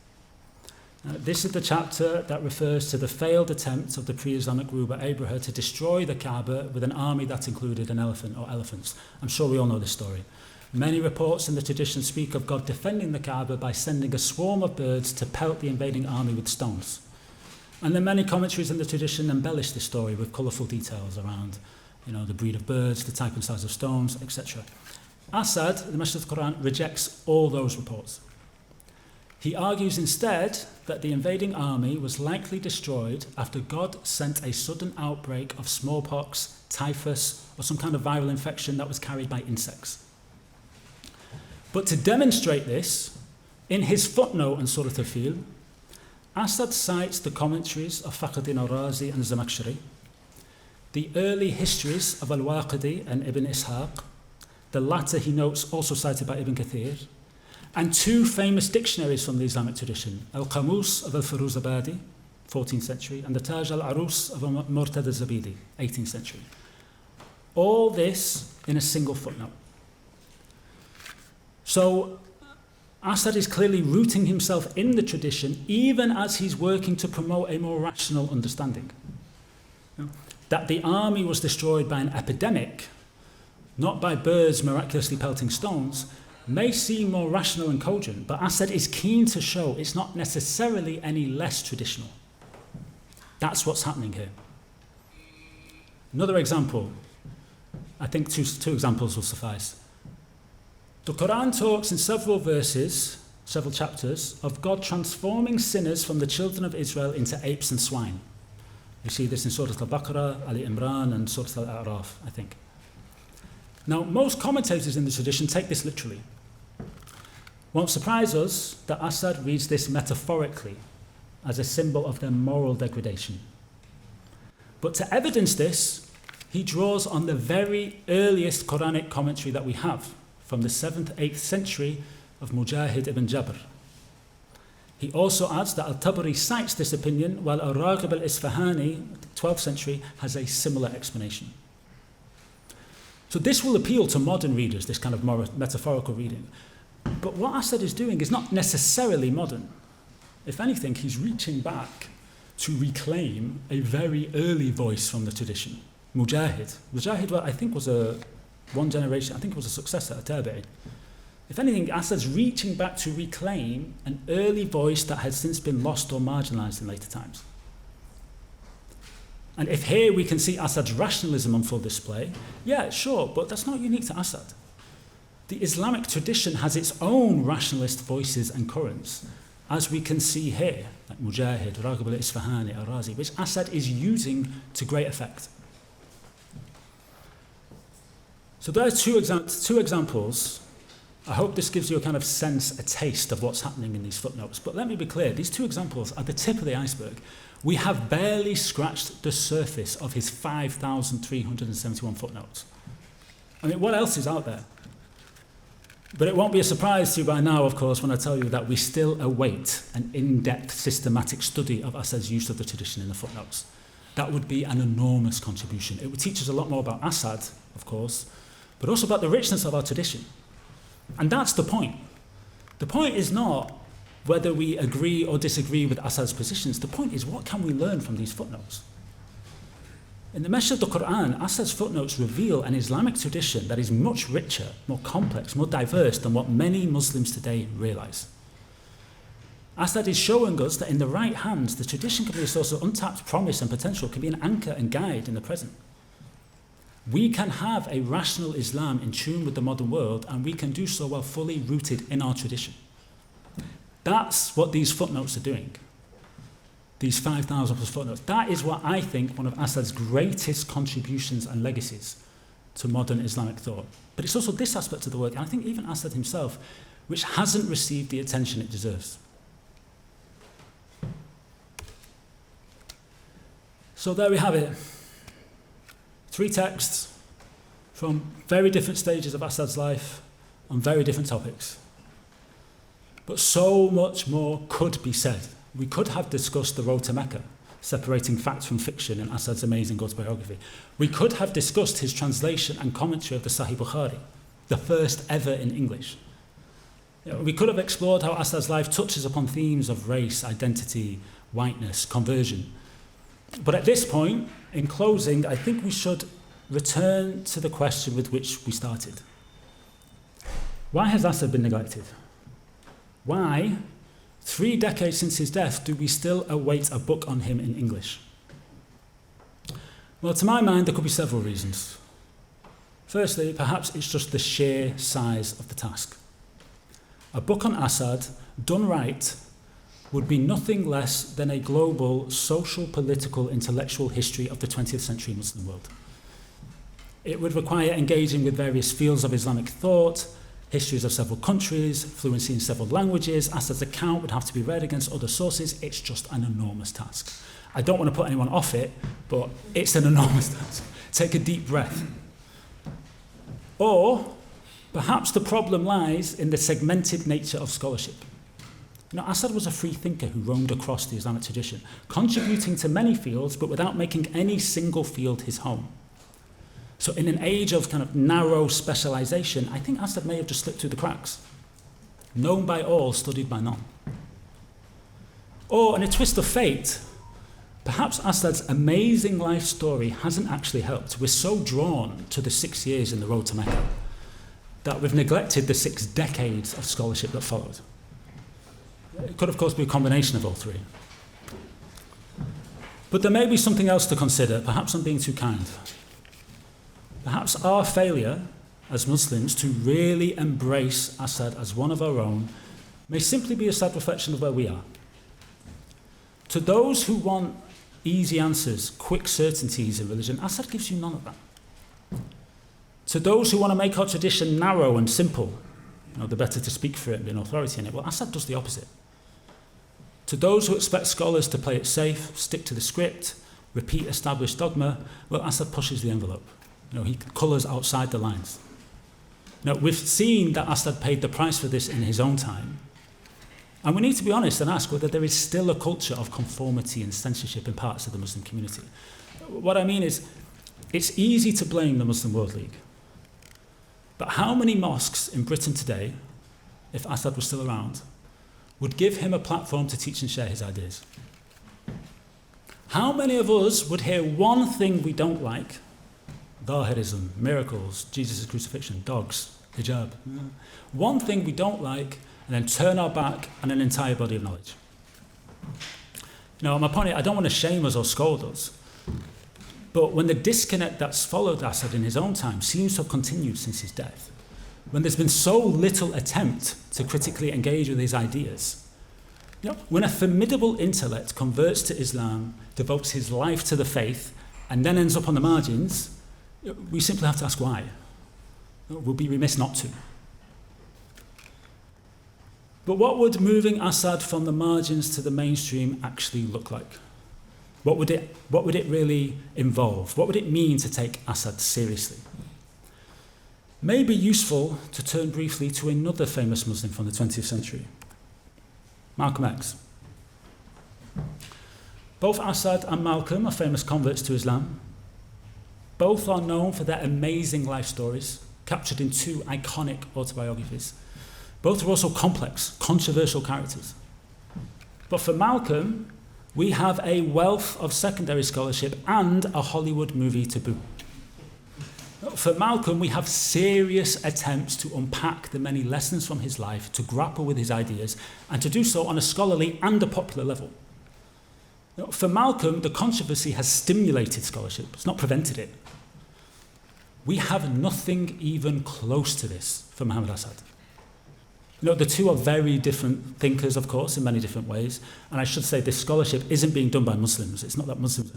This is the chapter that refers to the failed attempt of the pre-Islamic ruler Abraham to destroy the Kaaba with an army that included an elephant or elephants. I'm sure we all know this story. Many reports in the tradition speak of God defending the Kaaba by sending a swarm of birds to pelt the invading army with stones. And then many commentaries in the tradition embellish this story with colourful details around, the breed of birds, the type and size of stones, etc. Asad, the Messenger of the Qur'an, rejects all those reports. He argues instead that the invading army was likely destroyed after God sent a sudden outbreak of smallpox, typhus, or some kind of viral infection that was carried by insects. But to demonstrate this, in his footnote on Surah Al-Fil, Asad cites the commentaries of Fakhruddin al-Razi and Zamakhshari, the early histories of Al-Waqidi and Ibn Ishaq, the latter he notes also cited by Ibn Kathir, and two famous dictionaries from the Islamic tradition, Al-Qamus of Al-Firuzabadi, 14th century, and the Taj al-Arus of Murtada Zabidi, 18th century. All this in a single footnote. So Asad is clearly rooting himself in the tradition even as he's working to promote a more rational understanding. That the army was destroyed by an epidemic, not by birds miraculously pelting stones, may seem more rational and cogent, but Asad is keen to show it's not necessarily any less traditional. That's what's happening here. Another example, I think two examples will suffice. The Qur'an talks in several verses, several chapters, of God transforming sinners from the children of Israel into apes and swine. You see this in Surah Al-Baqarah, Ali Imran, and Surah Al-A'raf, I think. Now, most commentators in the tradition take this literally. Won't surprise us that Asad reads this metaphorically as a symbol of their moral degradation. But to evidence this, he draws on the very earliest Quranic commentary that we have, from the 7th, 8th century of Mujahid ibn Jabr. He also adds that Al-Tabari cites this opinion, while Al-Raghib al-Isfahani, 12th century, has a similar explanation. So this will appeal to modern readers, this kind of more metaphorical reading. But what Asad is doing is not necessarily modern. If anything, he's reaching back to reclaim a very early voice from the tradition. Mujahid. Mujahid, I think, was one generation, I think it was a successor, a tabi'i. If anything, Asad's reaching back to reclaim an early voice that had since been lost or marginalized in later times. And if here we can see Asad's rationalism on full display, yeah, sure, but that's not unique to Asad. The Islamic tradition has its own rationalist voices and currents, as we can see here, like Mujahid, Raghib al-Isfahani, al-Razi, which Asad is using to great effect. So there are two examples. I hope this gives you a kind of sense, a taste of what's happening in these footnotes. But let me be clear, these two examples are the tip of the iceberg. We have barely scratched the surface of his 5,371 footnotes. I mean, what else is out there? But it won't be a surprise to you by now, of course, when I tell you that we still await an in-depth systematic study of Asad's use of the tradition in the footnotes. That would be an enormous contribution. It would teach us a lot more about Asad, of course, but also about the richness of our tradition. And that's the point. The point is not whether we agree or disagree with Asad's positions. The point is, what can we learn from these footnotes? In the Messenger of the Qur'an, Asad's footnotes reveal an Islamic tradition that is much richer, more complex, more diverse than what many Muslims today realize. Asad is showing us that in the right hands, the tradition can be a source of untapped promise and potential, can be an anchor and guide in the present. We can have a rational Islam in tune with the modern world, and we can do so while fully rooted in our tradition. That's what these footnotes are doing. These 5,000 plus footnotes. That is what I think one of Asad's greatest contributions and legacies to modern Islamic thought. But it's also this aspect of the work, and I think even Asad himself, which hasn't received the attention it deserves. So there we have it. 3 texts from very different stages of Asad's life on very different topics. But so much more could be said. We could have discussed the road to Mecca, separating fact from fiction in Asad's amazing autobiography. We could have discussed his translation and commentary of the Sahih Bukhari, the first ever in English. We could have explored how Asad's life touches upon themes of race, identity, whiteness, conversion. But at this point, in closing, I think we should return to the question with which we started. Why has Asad been neglected? Why, 3 decades since his death, do we still await a book on him in English? Well, to my mind, there could be several reasons. Firstly, perhaps it's just the sheer size of the task. A book on Asad, done right, would be nothing less than a global social, political, intellectual history of the 20th century Muslim world. It would require engaging with various fields of Islamic thought, histories of several countries, fluency in several languages. Asad's account would have to be read against other sources. It's just an enormous task. I don't want to put anyone off it, but it's an enormous task. Take a deep breath. Or perhaps the problem lies in the segmented nature of scholarship. Asad was a free thinker who roamed across the Islamic tradition, contributing to many fields, but without making any single field his home. So in an age of kind of narrow specialization, I think Asad may have just slipped through the cracks. Known by all, studied by none. Or in a twist of fate, perhaps Asad's amazing life story hasn't actually helped. We're so drawn to the 6 years in the road to Mecca that we've neglected the 6 decades of scholarship that followed. It could, of course, be a combination of all 3. But there may be something else to consider. Perhaps I'm being too kind. Perhaps our failure as Muslims to really embrace Asad as one of our own may simply be a sad reflection of where we are. To those who want easy answers, quick certainties in religion, Asad gives you none of that. To those who want to make our tradition narrow and simple, the better to speak for it and be an authority in it, well, Asad does the opposite. To those who expect scholars to play it safe, stick to the script, repeat established dogma, well, Asad pushes the envelope. He colours outside the lines. We've seen that Asad paid the price for this in his own time. And we need to be honest and ask whether there is still a culture of conformity and censorship in parts of the Muslim community. What I mean is, it's easy to blame the Muslim World League. But how many mosques in Britain today, if Asad was still around, would give him a platform to teach and share his ideas? How many of us would hear one thing we don't like, Zahirism, miracles, Jesus' crucifixion, dogs, hijab, one thing we don't like, and then turn our back on an entire body of knowledge? My point is, I don't want to shame us or scold us, but when the disconnect that's followed Asad in his own time seems to have continued since his death, when there's been so little attempt to critically engage with his ideas, when a formidable intellect converts to Islam, devotes his life to the faith, and then ends up on the margins, we simply have to ask why. We'll be remiss not to. But what would moving Asad from the margins to the mainstream actually look like? What would it really involve? What would it mean to take Asad seriously? May be useful to turn briefly to another famous Muslim from the 20th century, Malcolm X. Both Asad and Malcolm are famous converts to Islam. Both are known for their amazing life stories, captured in 2 iconic autobiographies. Both are also complex, controversial characters. But for Malcolm, we have a wealth of secondary scholarship and a Hollywood movie to boot. For Malcolm, we have serious attempts to unpack the many lessons from his life, to grapple with his ideas, and to do so on a scholarly and a popular level. For Malcolm, the controversy has stimulated scholarship, it's not prevented it. We have nothing even close to this for Muhammad Asad. You know, the two are very different thinkers, of course, in many different ways. And I should say this scholarship isn't being done by Muslims. It's not that Muslims,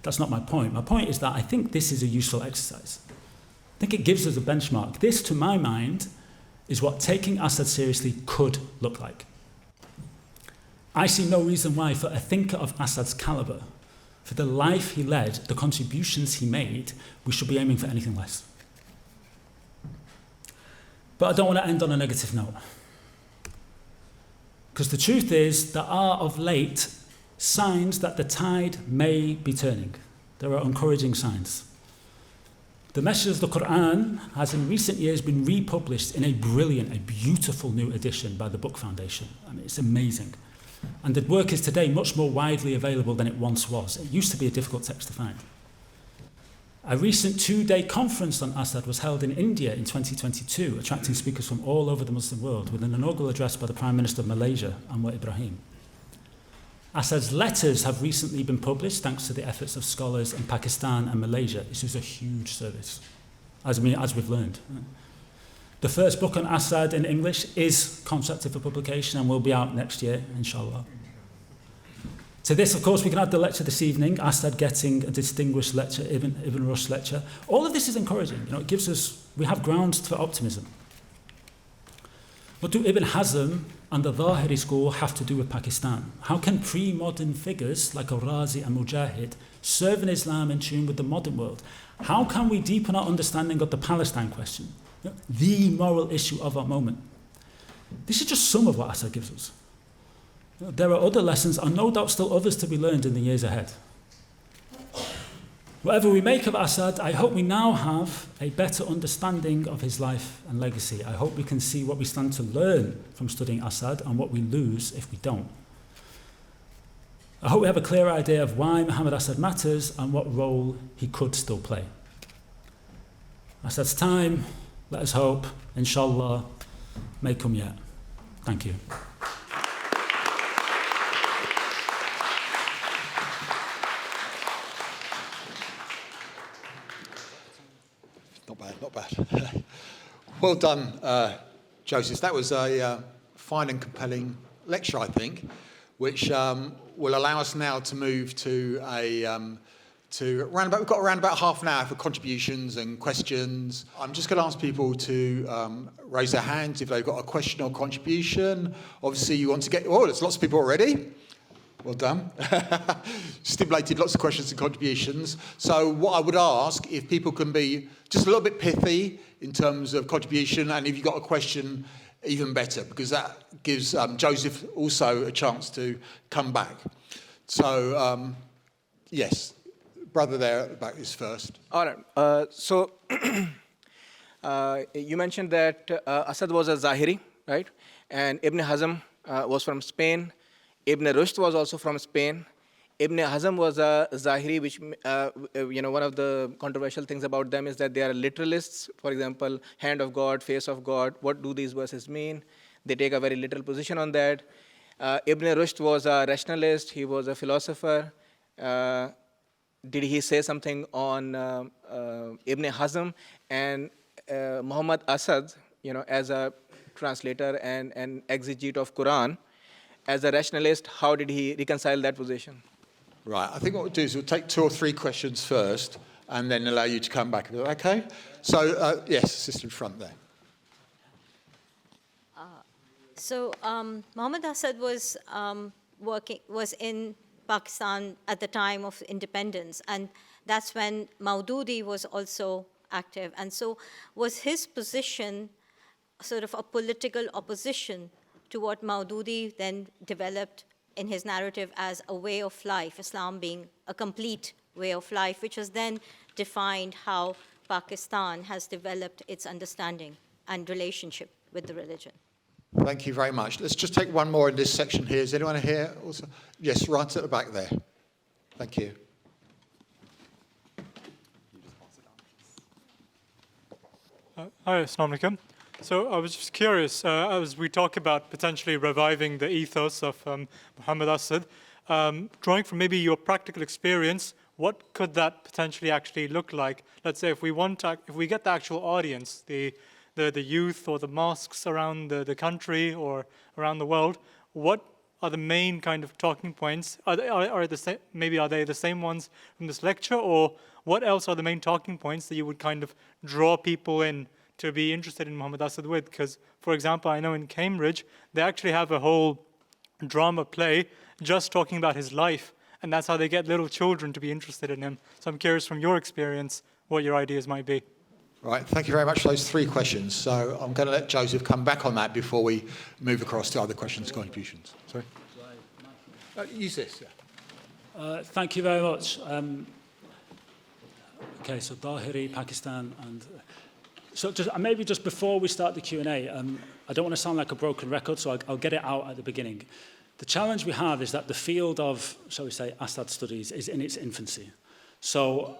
that's not my point. My point is that I think this is a useful exercise. I think it gives us a benchmark. This, to my mind, is what taking Assad seriously could look like. I see no reason why, for a thinker of Assad's caliber, for the life he led, the contributions he made, we should be aiming for anything less. But I don't want to end on a negative note. Because the truth is, there are of late signs that the tide may be turning. There are encouraging signs. The message of the Qur'an has in recent years been republished in a brilliant, a beautiful new edition by the Book Foundation. I mean, it's amazing. And the work is today much more widely available than it once was. It used to be a difficult text to find. A recent 2-day conference on Assad was held in India in 2022, attracting speakers from all over the Muslim world, with an inaugural address by the Prime Minister of Malaysia, Anwar Ibrahim. Assad's letters have recently been published thanks to the efforts of scholars in Pakistan and Malaysia. This is a huge service, as we've learned. The first book on Assad in English is contracted for publication and will be out next year, inshallah. To this, of course, we can add the lecture this evening, Assad getting a distinguished lecture, Ibn Rushd lecture. All of this is encouraging. You know, it gives us, we have grounds for optimism. What do Ibn Hazm and the Zahiri school have to do with Pakistan? How can pre-modern figures like al-Razi and Mujahid serve in Islam in tune with the modern world? How can we deepen our understanding of the Palestine question, the moral issue of our moment? This is just some of what Assad gives us. There are other lessons, and no doubt still others to be learned in the years ahead. Whatever we make of Assad, I hope we now have a better understanding of his life and legacy. I hope we can see what we stand to learn from studying Assad and what we lose if we don't. I hope we have a clear idea of why Muhammad Asad matters and what role he could still play. Assad's time, let us hope, inshallah, may come yet. Thank you. Not bad. Well done, Joseph. That was a fine and compelling lecture, I think, which will allow us now to move to we've got around about half an hour for contributions and questions. I'm just going to ask people to raise their hands if they've got a question or contribution. Obviously, you want to get... Oh, there's lots of people already. Well done. Stimulated lots of questions and contributions. So what I would ask, if people can be just a little bit pithy in terms of contribution, and if you've got a question, even better, because that gives Joseph also a chance to come back. So, yes, brother there at the back is first. All right. So you mentioned that Asad was a Zahiri, right? And Ibn Hazm was from Spain. Ibn Rushd was also from Spain. Ibn Hazm was a Zahiri, which, one of the controversial things about them is that they are literalists. For example, hand of God, face of God, what do these verses mean? They take a very literal position on that. Ibn Rushd was a rationalist. He was a philosopher. Did he say something on Ibn Hazm? And Muhammad Asad, as a translator and an exegete of Qur'an, as a rationalist, how did he reconcile that position? Right. I think what we'll do is we'll take 2 or 3 questions first and then allow you to come back. Okay? So, yes, sister in front there. Muhammad Asad was in Pakistan at the time of independence, and that's when Maududi was also active. And so was his position sort of a political opposition to what Maududi then developed in his narrative as a way of life, Islam being a complete way of life, which has then defined how Pakistan has developed its understanding and relationship with the religion. Thank you very much. Let's just take one more in this section here. Is anyone here also? Yes, right at the back there. Thank you. Hi, Assalamu alaikum. So I was just curious, as we talk about potentially reviving the ethos of Muhammad Asad, drawing from maybe your practical experience, what could that potentially actually look like? Let's say if we get the actual audience, the the youth or the mosques around the country or around the world, what are the main kind of talking points? Are they the same ones from this lecture, or what else are the main talking points that you would kind of draw people in to be interested in Muhammad Asad with? Because, for example, I know in Cambridge, they actually have a whole drama play just talking about his life, and that's how they get little children to be interested in him. So I'm curious from your experience what your ideas might be. Right, thank you very much for those 3 questions. So I'm going to let Joseph come back on that before we move across to other questions and contributions. Sorry? Use this, yeah. Thank you very much. Okay, so Dhahiri, Pakistan, and so maybe just before we start the Q&A, I don't want to sound like a broken record, so I'll get it out at the beginning. The challenge we have is that the field of, shall we say, Assad studies is in its infancy. So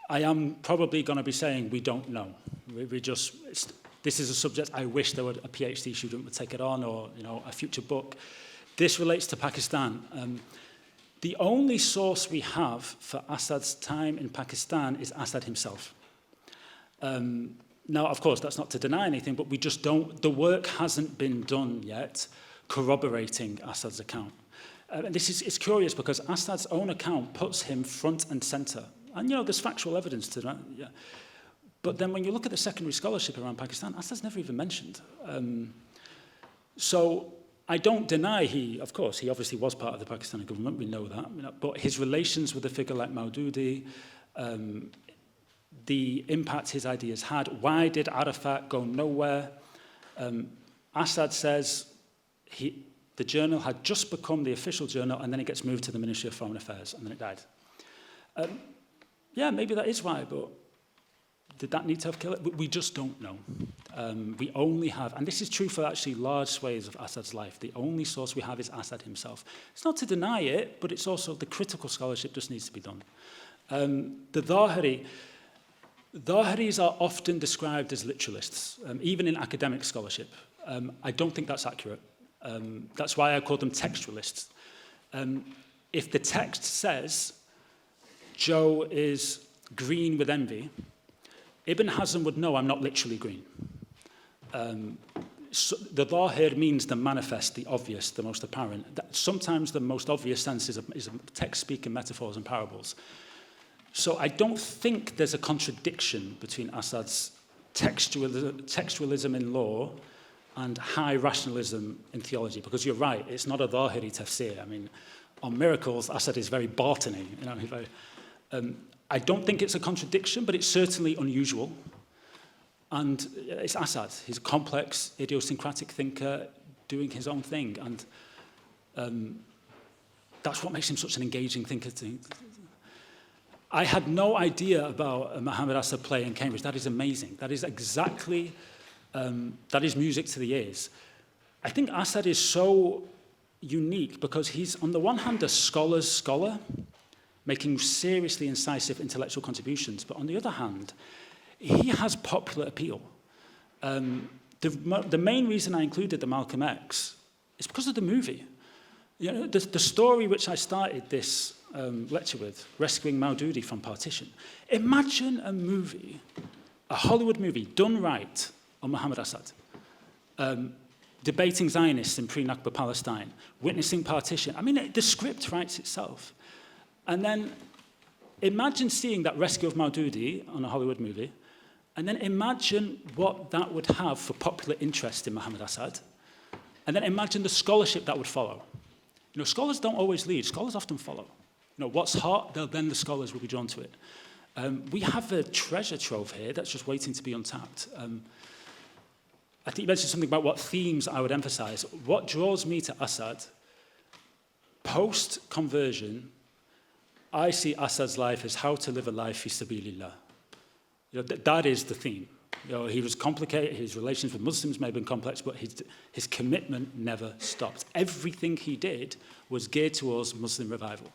I am probably going to be saying we don't know. This is a subject I wish there were a PhD student would take it on, or a future book. This relates to Pakistan. The only source we have for Assad's time in Pakistan is Assad himself. Now, of course, that's not to deny anything, but we just don't. The work hasn't been done yet corroborating Assad's account. And it's curious because Assad's own account puts him front and center. And, there's factual evidence to that. Yeah. But then when you look at the secondary scholarship around Pakistan, Assad's never even mentioned. So I don't deny he obviously was part of the Pakistani government, we know that. But his relations with a figure like Maududi, the impact his ideas had, why did Arafat go nowhere? Assad says the journal had just become the official journal, and then it gets moved to the Ministry of Foreign Affairs, and then it died. Yeah, maybe that is why, but did that need to have killed it? We just don't know. We only have, and this is true for actually large swathes of Assad's life, the only source we have is Assad himself. It's not to deny it, but it's also the critical scholarship just needs to be done. The Dhahiris are often described as literalists, even in academic scholarship. I don't think that's accurate. That's why I call them textualists. If the text says Joe is green with envy, Ibn Hazm would know I'm not literally green. So the Dhahir means the manifest, the obvious, the most apparent. Sometimes the most obvious sense is a text speaking metaphors and parables. So I don't think there's a contradiction between Assad's textualism in law and high rationalism in theology, because you're right, it's not a Dhahiri tafsir. I mean, on miracles, Assad is very Bartony. I don't think it's a contradiction, but it's certainly unusual. And it's Assad. He's a complex, idiosyncratic thinker doing his own thing. And that's what makes him such an engaging thinker. I had no idea about a Muhammad Asad play in Cambridge. That is amazing. That is exactly, that is music to the ears. I think Asad is so unique because he's, on the one hand, a scholar's scholar, making seriously incisive intellectual contributions, but on the other hand, he has popular appeal. The main reason I included the Malcolm X is because of the movie. The story which I started this lecture with, Rescuing Maududi from Partition. Imagine a movie, a Hollywood movie, done right on Muhammad Asad, debating Zionists in pre-Nakba Palestine, witnessing partition. I mean, the script writes itself. And then imagine seeing that rescue of Maududi on a Hollywood movie, and then imagine what that would have for popular interest in Muhammad Asad, and then imagine the scholarship that would follow. Scholars don't always lead, scholars often follow. What's hot, then the scholars will be drawn to it. We have a treasure trove here that's just waiting to be untapped. I think you mentioned something about what themes I would emphasize. What draws me to Assad, post-conversion, I see Assad's life as how to live a life fi sabilillah. That is the theme. He was complicated, his relations with Muslims may have been complex, but his commitment never stopped. Everything he did was geared towards Muslim revival.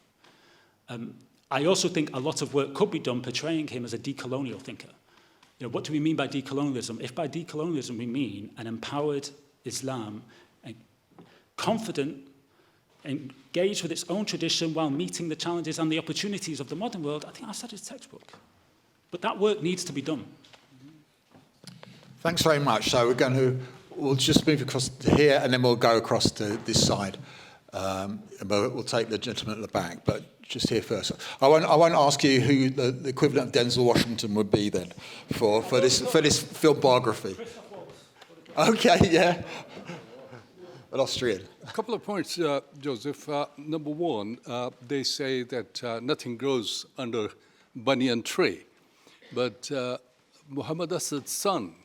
I also think a lot of work could be done portraying him as a decolonial thinker. What do we mean by decolonialism? If by decolonialism we mean an empowered Islam, confident, engaged with its own tradition while meeting the challenges and the opportunities of the modern world, I think Assad is textbook. But that work needs to be done. Thanks very much. So we'll just move across to here, and then we'll go across to this side. And we'll take the gentleman at the back, but just here first. I won't ask you who the equivalent of Denzel Washington would be then for this film biography. Okay, yeah. An Austrian. A couple of points, Joseph. Number one, they say that nothing grows under banyan tree, but Muhammad Asad's son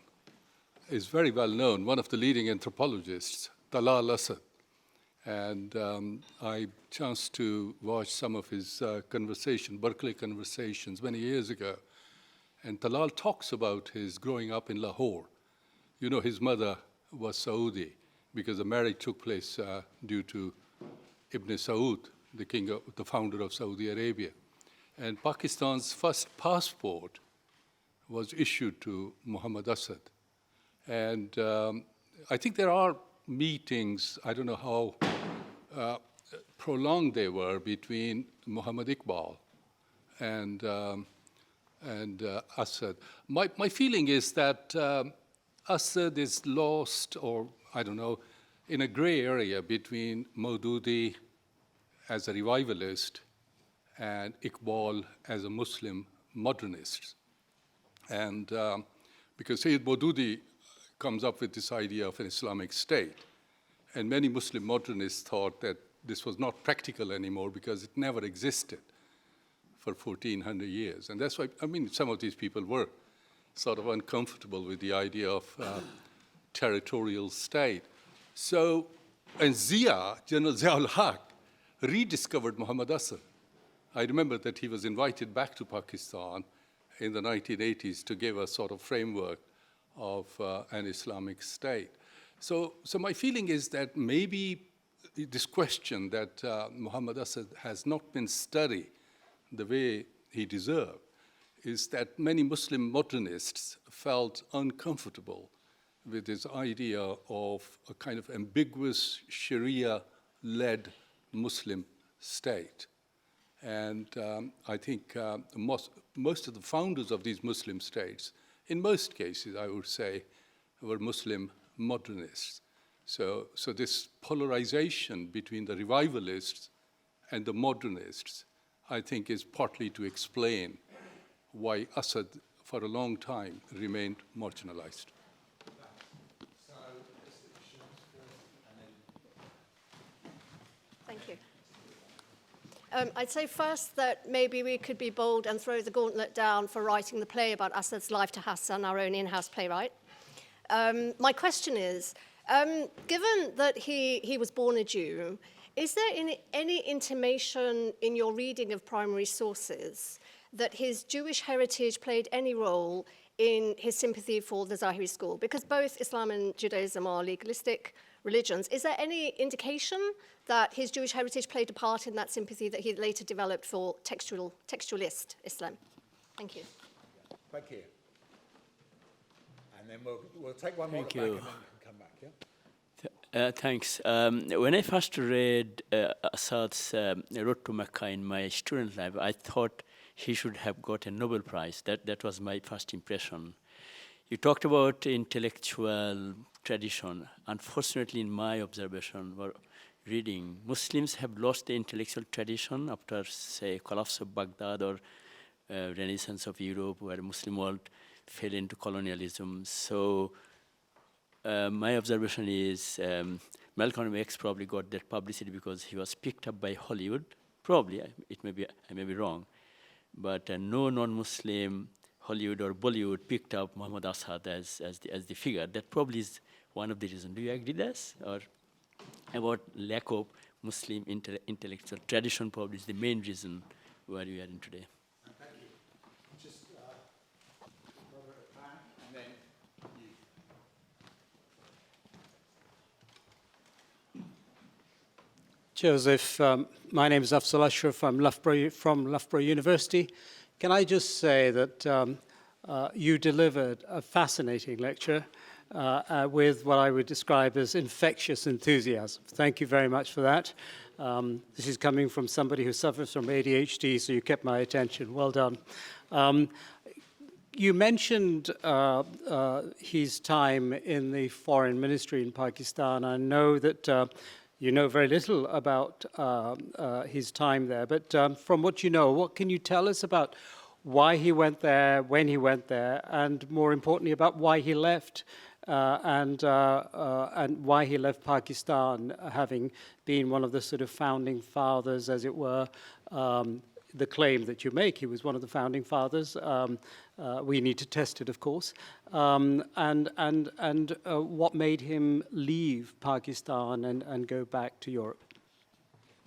is very well known, one of the leading anthropologists, Talal Asad. And I chanced to watch some of his Berkeley conversations many years ago. And Talal talks about his growing up in Lahore. You know, his mother was Saudi because the marriage took place due to Ibn Saud, the founder of Saudi Arabia. And Pakistan's first passport was issued to Muhammad Asad. And I think there are meetings, I don't know how prolonged they were, between Muhammad Iqbal and Asad. My feeling is that Asad is lost, or I don't know, in a gray area between Maududi as a revivalist and Iqbal as a Muslim modernist. And because Sayyid Maududi comes up with this idea of an Islamic state, and many Muslim modernists thought that this was not practical anymore because it never existed for 1,400 years. And that's why, I mean, some of these people were sort of uncomfortable with the idea of territorial state. So, and General Zia-ul-Haq, rediscovered Muhammad Asad. I remember that he was invited back to Pakistan in the 1980s to give a sort of framework of an Islamic state. So my feeling is that maybe this question that Muhammad Asad has not been studied the way he deserved is that many Muslim modernists felt uncomfortable with this idea of a kind of ambiguous Sharia-led Muslim state. And I think most of the founders of these Muslim states, in most cases, I would say, were Muslim modernists. So this polarization between the revivalists and the modernists, I think, is partly to explain why Asad, for a long time, remained marginalized. Thank you. I'd say first that maybe we could be bold and throw the gauntlet down for writing the play about Asad's life to Hassan, our own in-house playwright. My question is, given that he was born a Jew, is there any intimation in your reading of primary sources that his Jewish heritage played any role in his sympathy for the Zahiri school? Because both Islam and Judaism are legalistic religions. Is there any indication that his Jewish heritage played a part in that sympathy that he later developed for textualist Islam? Thank you. Thank you. And then we'll take one more Thank back you. and then come back, yeah? Thanks. When I first read Assad's Road to Mecca in my student life, I thought he should have got a Nobel Prize. That was my first impression. You talked about intellectual tradition. Unfortunately, in my observation or reading, Muslims have lost the intellectual tradition after, say, collapse of Baghdad or Renaissance of Europe, where the Muslim world fell into colonialism. So my observation is Malcolm X probably got that publicity because he was picked up by Hollywood. Probably, I may be wrong, but no non-Muslim Hollywood or Bollywood picked up Muhammad Asad as the figure. That probably is one of the reasons. Do you agree with this? Or about lack of Muslim intellectual tradition probably is the main reason where we are in today. Thank you. Just Robert at the back, and then you. Joseph, my name is Afzal Ashraf. I'm from Loughborough University. Can I just say that you delivered a fascinating lecture with what I would describe as infectious enthusiasm. Thank you very much for that. This is coming from somebody who suffers from ADHD, so you kept my attention. Well done. You mentioned his time in the foreign ministry in Pakistan. I know that you know very little about his time there, but from what you know, what can you tell us about why he went there, when he went there, and more importantly, about why he left and why he left Pakistan, having been one of the sort of founding fathers, as it were. The claim that you make, he was one of the founding fathers. We need to test it, of course. And what made him leave Pakistan and go back to Europe?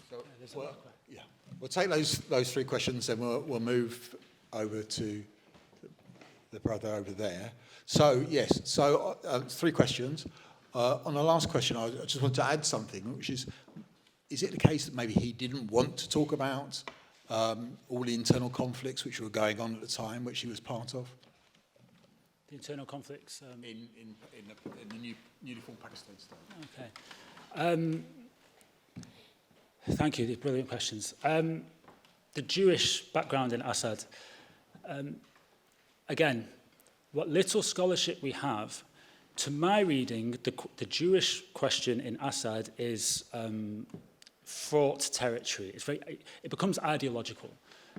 So, we'll take those three questions, and we'll move over to the brother over there. So yes, three questions. On the last question, I just want to add something, which is it the case that maybe he didn't want to talk about all the internal conflicts which were going on at the time, which he was part of? The internal conflicts? In the newly formed Pakistan state. Okay. Thank you, these brilliant questions. The Jewish background in Assad. Again, what little scholarship we have, to my reading, the Jewish question in Assad is fraught territory. It becomes ideological.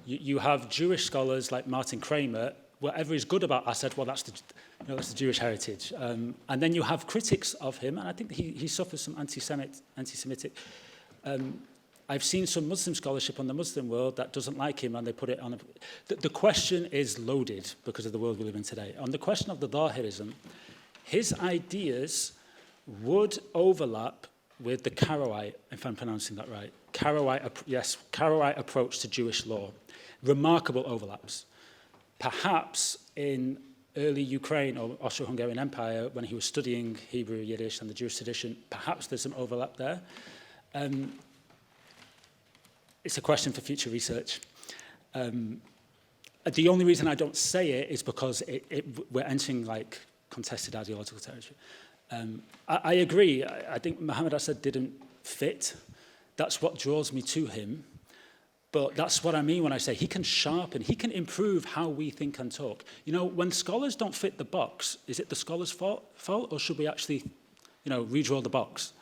You have Jewish scholars like Martin Kramer. Whatever is good about Assad, well, that's the Jewish heritage. And then you have critics of him, and I think he suffers some anti-Semitic. I've seen some Muslim scholarship on the Muslim world that doesn't like him, and they put it on. The question is loaded because of the world we live in today. On the question of the Zahirism, his ideas would overlap with the Karaite, if I'm pronouncing that right. Karaite approach to Jewish law. Remarkable overlaps. Perhaps in early Ukraine or Austro-Hungarian Empire, when he was studying Hebrew, Yiddish, and the Jewish tradition, perhaps there's some overlap there. It's a question for future research. The only reason I don't say it is because we're entering like contested ideological territory. I agree. I think Muhammad Asad didn't fit. That's what draws me to him. But that's what I mean when I say he can sharpen, he can improve how we think and talk. You know, when scholars don't fit the box, is it the scholar's fault or should we actually, redraw the box?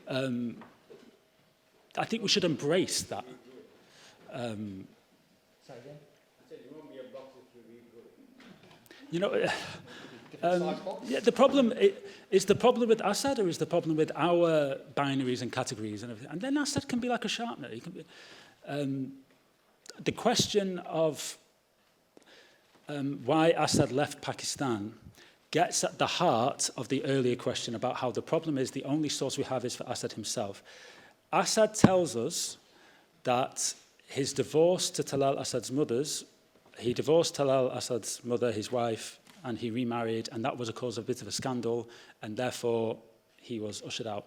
I think we should embrace that. The problem is the problem with Assad, or is the problem with our binaries and categories and everything? And then Assad can be like a sharpener. He can be, the question of why Assad left Pakistan gets at the heart of the earlier question about how the problem is the only source we have is for Assad himself. Assad tells us that his divorce to Talal Assad's mothers, he divorced Talal Assad's mother, his wife, and he remarried, and that was a cause of a bit of a scandal, and therefore he was ushered out.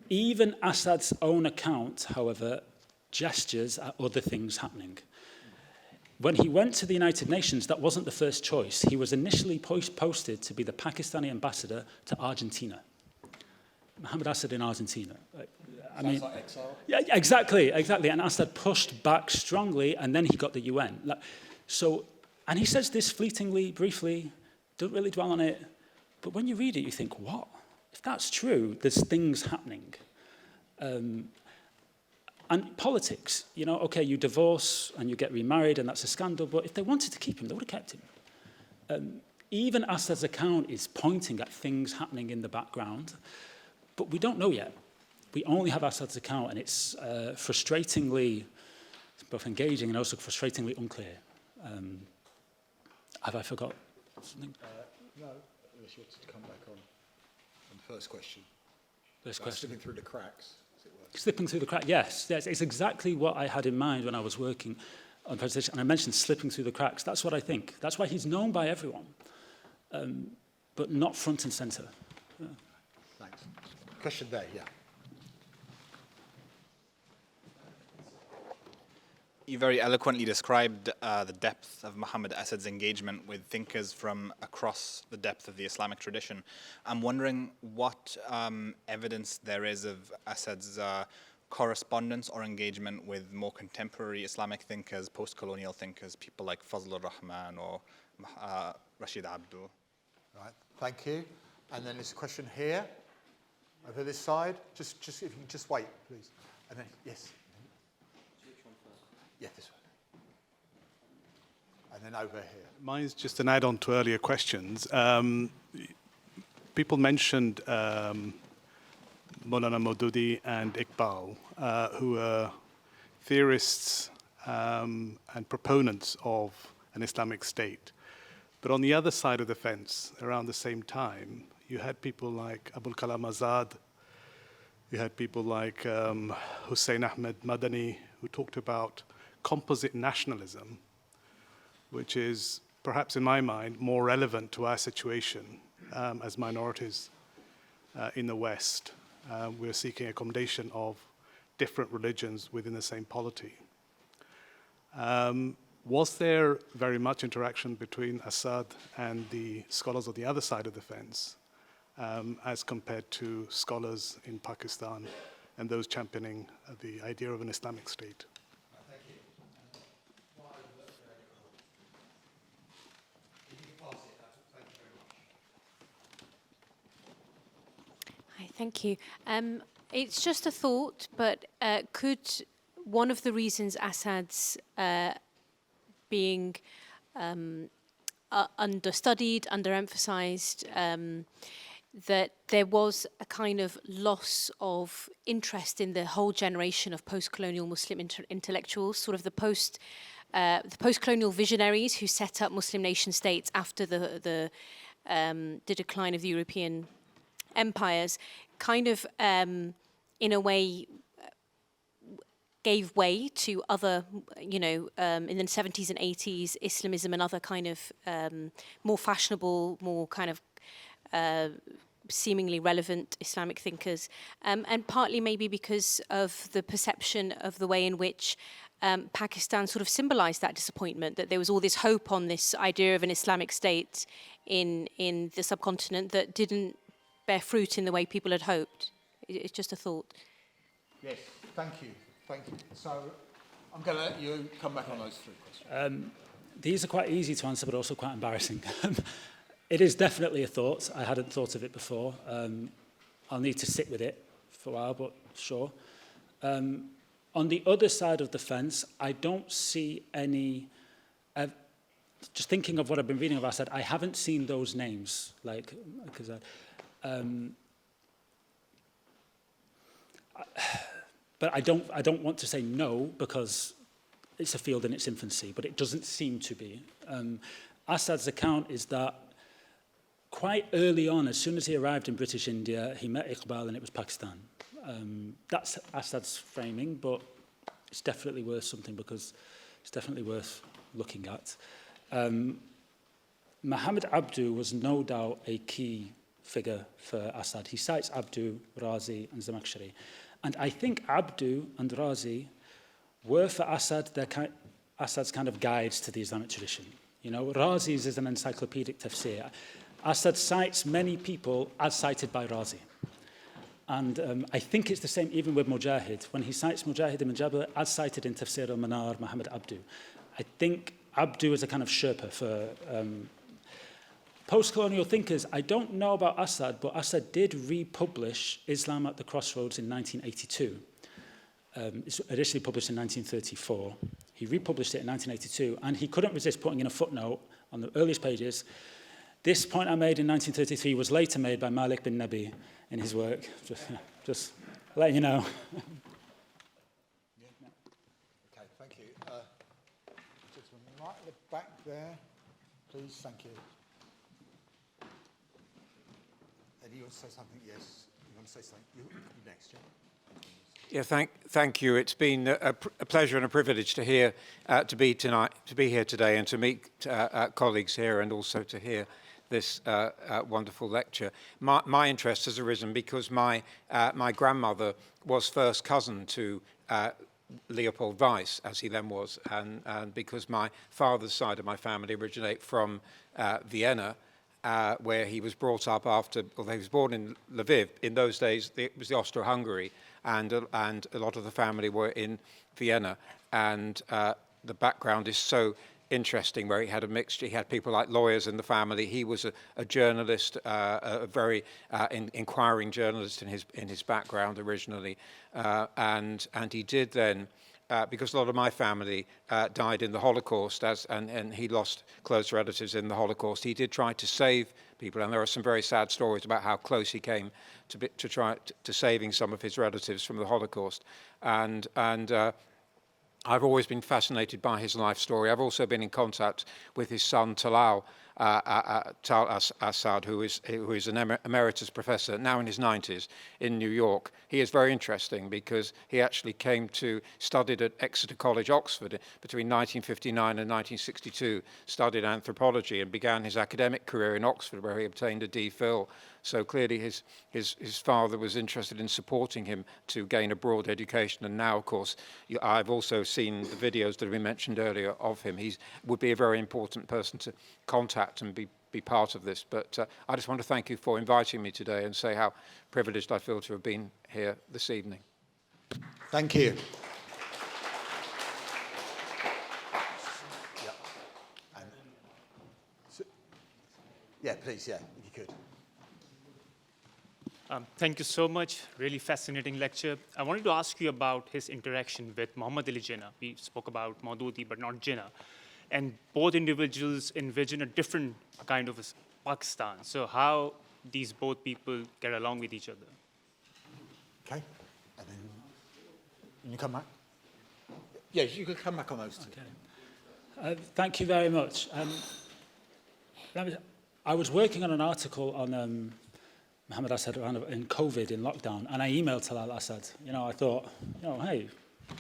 Even Assad's own account, however, gestures at other things happening. When he went to the United Nations, that wasn't the first choice. He was initially posted to be the Pakistani ambassador to Argentina. Muhammad Asad in Argentina. Sounds like exile. Yeah, exactly. And Assad pushed back strongly, and then he got the UN. And he says this fleetingly, briefly, don't really dwell on it. But when you read it, you think, what? If that's true, there's things happening. And politics, okay, you divorce and you get remarried, and that's a scandal, but if they wanted to keep him, they would have kept him. Even Assad's account is pointing at things happening in the background, but we don't know yet. We only have Assad's account, and it's frustratingly, both engaging and also frustratingly unclear. Have I forgot something? No, unless you wanted to come back on the first question. First question. Slipping through the cracks, as it were. Slipping through the cracks, yes. It's exactly what I had in mind when I was working on presentation, and I mentioned slipping through the cracks. That's what I think. That's why he's known by everyone, but not front and centre. Yeah. Thanks. Question there, yeah. You very eloquently described the depth of Muhammad Asad's engagement with thinkers from across the depth of the Islamic tradition. I'm wondering what evidence there is of Asad's correspondence or engagement with more contemporary Islamic thinkers, post-colonial thinkers, people like Fazlur Rahman or Rashid Abdul? Right, thank you. And then there's a question here, over this side. Just if you can just wait, please. And then, yes. Which one first? Yeah, this one. And then over here. Mine's just an add-on to earlier questions. People mentioned Maulana Maududi and Iqbal, who are theorists and proponents of an Islamic State. But on the other side of the fence, around the same time, you had people like Abul Kalam Azad, you had people like Hussein Ahmed Madani, who talked about composite nationalism, which is perhaps in my mind more relevant to our situation as minorities in the West. We're seeking accommodation of different religions within the same polity. Was there very much interaction between Assad and the scholars on the other side of the fence as compared to scholars in Pakistan and those championing the idea of an Islamic State? Thank you. Hi, thank you. It's just a thought, but could one of the reasons Assad's being understudied, underemphasized, that there was a kind of loss of interest in the whole generation of post-colonial Muslim intellectuals, sort of the post-colonial visionaries who set up Muslim nation states after the decline of the European empires, kind of in a way gave way to other, in the 70s and 80s, Islamism and other kind of more fashionable, more kind of seemingly relevant Islamic thinkers, and partly maybe because of the perception of the way in which Pakistan sort of symbolized that disappointment, that there was all this hope on this idea of an Islamic state in the subcontinent that didn't bear fruit in the way people had hoped. It's just a thought. Yes, thank you. Thank you. So I'm going to let you come back on those three questions. These are quite easy to answer, but also quite embarrassing. It is definitely a thought. I hadn't thought of it before. I'll need to sit with it for a while, but sure. On the other side of the fence, I don't see any... just thinking of what I've been reading of Assad, I haven't seen those names. But I don't want to say no, because it's a field in its infancy, but it doesn't seem to be. Assad's account is that quite early on, as soon as he arrived in British India, he met Iqbal and it was Pakistan. That's Assad's framing, but it's definitely worth something because it's definitely worth looking at. Muhammad Abdu was no doubt a key figure for Assad. He cites Abdu, Razi and Zamakhshari. And I think Abdu and Razi were for Assad Assad's kind of guides to the Islamic tradition. Razi's is an encyclopedic tafsir. Assad cites many people as cited by Razi. And I think it's the same even with Mujahid. When he cites Mujahid ibn Jabr as cited in Tafsir al-Manar, Muhammad Abdu. I think Abdu is a kind of Sherpa for post-colonial thinkers. I don't know about Assad, but Assad did republish Islam at the Crossroads in 1982. It's initially published in 1934. He republished it in 1982, and he couldn't resist putting in a footnote on the earliest pages. This point I made in 1933 was later made by Malik bin Nabi in his work. Just letting you know. Okay, thank you. Gentleman right at the back there, please. Thank you. Eddie, you want to say something? Yes. You want to say something? You next, yeah? Yeah, thank you. It's been a pleasure and a privilege to be here today, and to meet colleagues here, and also to hear this wonderful lecture. My interest has arisen because my grandmother was first cousin to Leopold Weiss, as he then was, and because my father's side of my family originate from Vienna, where he was brought up after, although he was born in Lviv. In those days, it was the Austro-Hungary, and a lot of the family were in Vienna. And the background is so interesting, where he had a mixture. He had people like lawyers in the family. He was a journalist, a very inquiring journalist in his background originally, and he did then. Because a lot of my family died in the Holocaust, and he lost close relatives in the Holocaust. He did try to save people, and there are some very sad stories about how close he came to try to saving some of his relatives from the Holocaust. And I've always been fascinated by his life story. I've also been in contact with his son Talal Asad, who is an emeritus professor, now in his 90s, in New York. He is very interesting because he actually studied at Exeter College, Oxford, between 1959 and 1962, studied anthropology and began his academic career in Oxford, where he obtained a D.Phil. So clearly his father was interested in supporting him to gain a broad education. And now, of course, I've also seen the videos that have been mentioned earlier of him. He would be a very important person to contact and be part of this. But I just want to thank you for inviting me today and say how privileged I feel to have been here this evening. Thank you. Yeah, please, yeah, if you could. Thank you so much. Really fascinating lecture. I wanted to ask you about his interaction with Muhammad Ali Jinnah. We spoke about Maududi, but not Jinnah. And both individuals envision a different kind of Pakistan. So how these both people get along with each other? Okay, and then you come back. Yes, you can come back on those two. Okay. Thank you very much. I was working on an article on Muhammad Asad in COVID, in lockdown, and I emailed Talal Asad. I thought, hey,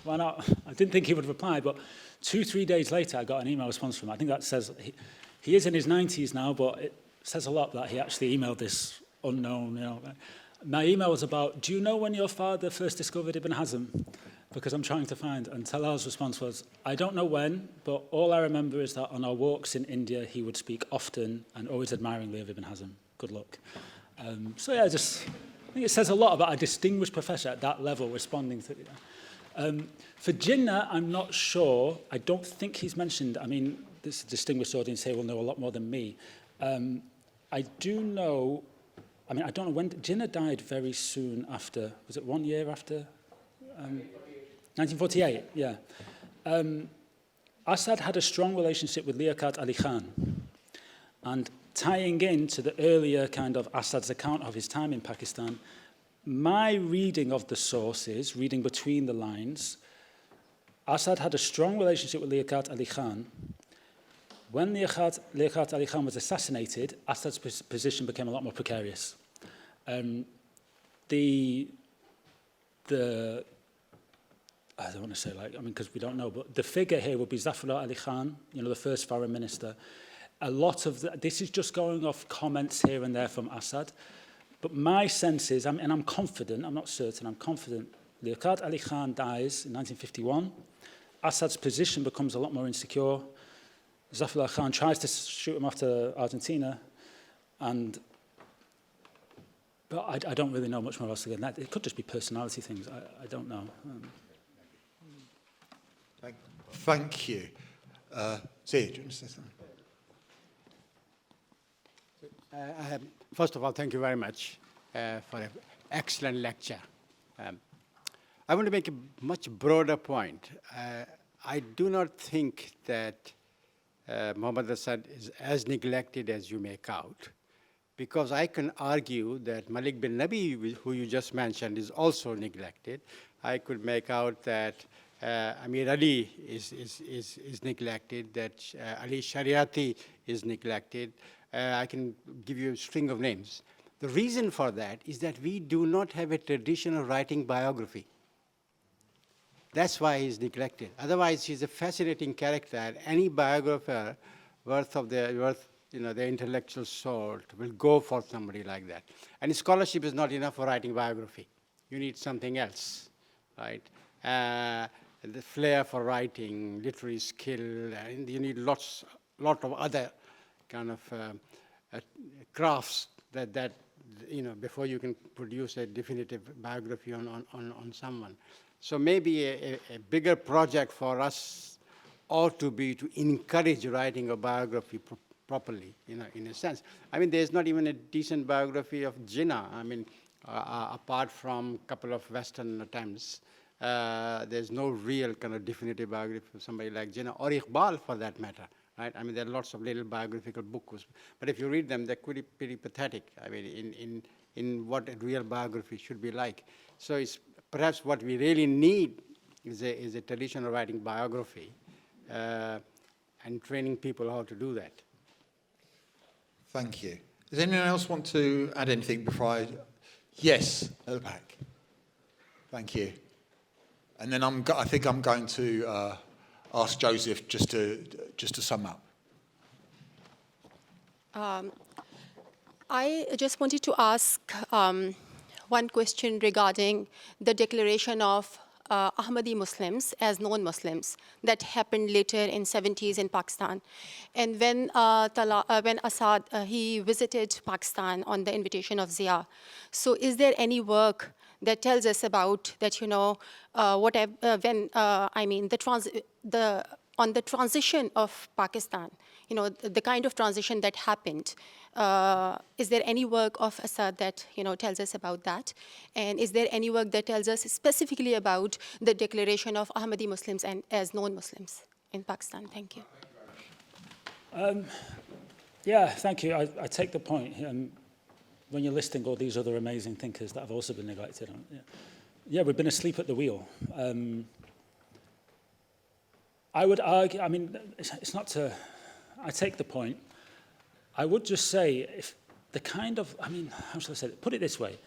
why not? I didn't think he would reply, but 2-3 days later, I got an email response from him. I think that says he is in his 90s now, but it says a lot that he actually emailed this unknown. My email was about, do you know when your father first discovered Ibn Hazm? Because I'm trying to find. And Talal's response was, I don't know when, but all I remember is that on our walks in India, he would speak often and always admiringly of Ibn Hazm. Good luck. So yeah, I think it says a lot about a distinguished professor at that level responding to it. For Jinnah, I'm not sure. I don't think he's mentioned. I mean, this distinguished audience here will know a lot more than me. I do know, I don't know when, Jinnah died very soon after, was it 1 year after? 1948, yeah. Asad had a strong relationship with Liaquat Ali Khan. And tying into the earlier kind of Asad's account of his time in Pakistan, my reading of the sources, reading between the lines, Asad had a strong relationship with Liaquat Ali Khan. When Liaquat Ali Khan was assassinated, Asad's position became a lot more precarious. I don't want to say because we don't know, but the figure here would be Zafar Ali Khan, the first foreign minister. A lot of this is just going off comments here and there from Asad. But my sense is, and I'm confident, I'm not certain, I'm confident, Liaquat Ali Khan dies in 1951. Asad's position becomes a lot more insecure. Zafar Ali Khan tries to shoot him off to Argentina. But I don't really know much more else than that. It could just be personality things. I don't know. Thank you. Zia, do you want to say something? First of all, thank you very much for an excellent lecture. I want to make a much broader point. I do not think that Muhammad Asad is as neglected as you make out, because I can argue that Malik bin Nabi, who you just mentioned, is also neglected. I could make out that Amir Ali is neglected, that Ali Shariati is neglected. I can give you a string of names. The reason for that is that we do not have a tradition of writing biography. That's why he's neglected. Otherwise, he's a fascinating character. Any biographer worth the intellectual salt will go for somebody like that. And scholarship is not enough for writing biography. You need something else, right? The flair for writing, literary skill, and you need lot of other kind of crafts that before you can produce a definitive biography on someone. So maybe a bigger project for us ought to be to encourage writing a biography properly, in a sense. I mean, there's not even a decent biography of Jinnah. I mean, apart from a couple of Western attempts, there's no real kind of definitive biography of somebody like Jinnah, or Iqbal for that matter, right? I mean, there are lots of little biographical books, but if you read them, they're pretty pathetic, I mean, in what a real biography should be like. So it's perhaps what we really need is a tradition of writing biography and training people how to do that. Thank you. Does anyone else want to add anything before I... Yes, at the back. Thank you. And then I think I'm going to ask Joseph just to sum up. I just wanted to ask one question regarding the declaration of Ahmadi Muslims as non-Muslims that happened later in 70s in Pakistan. And when Asad, he visited Pakistan on the invitation of Zia. So is there any work that tells us about that, on the transition of Pakistan, the kind of transition that happened, is there any work of Asad that, tells us about that? And is there any work that tells us specifically about the declaration of Ahmadi Muslims and as non-Muslims in Pakistan? Thank you. Yeah, thank you. I take the point. When you're listing all these other amazing thinkers that have also been neglected. Yeah, we've been asleep at the wheel. I would argue, I mean, it's not to, I take the point. I would just say, if the kind of, I mean, how shall I say it? Put it this way,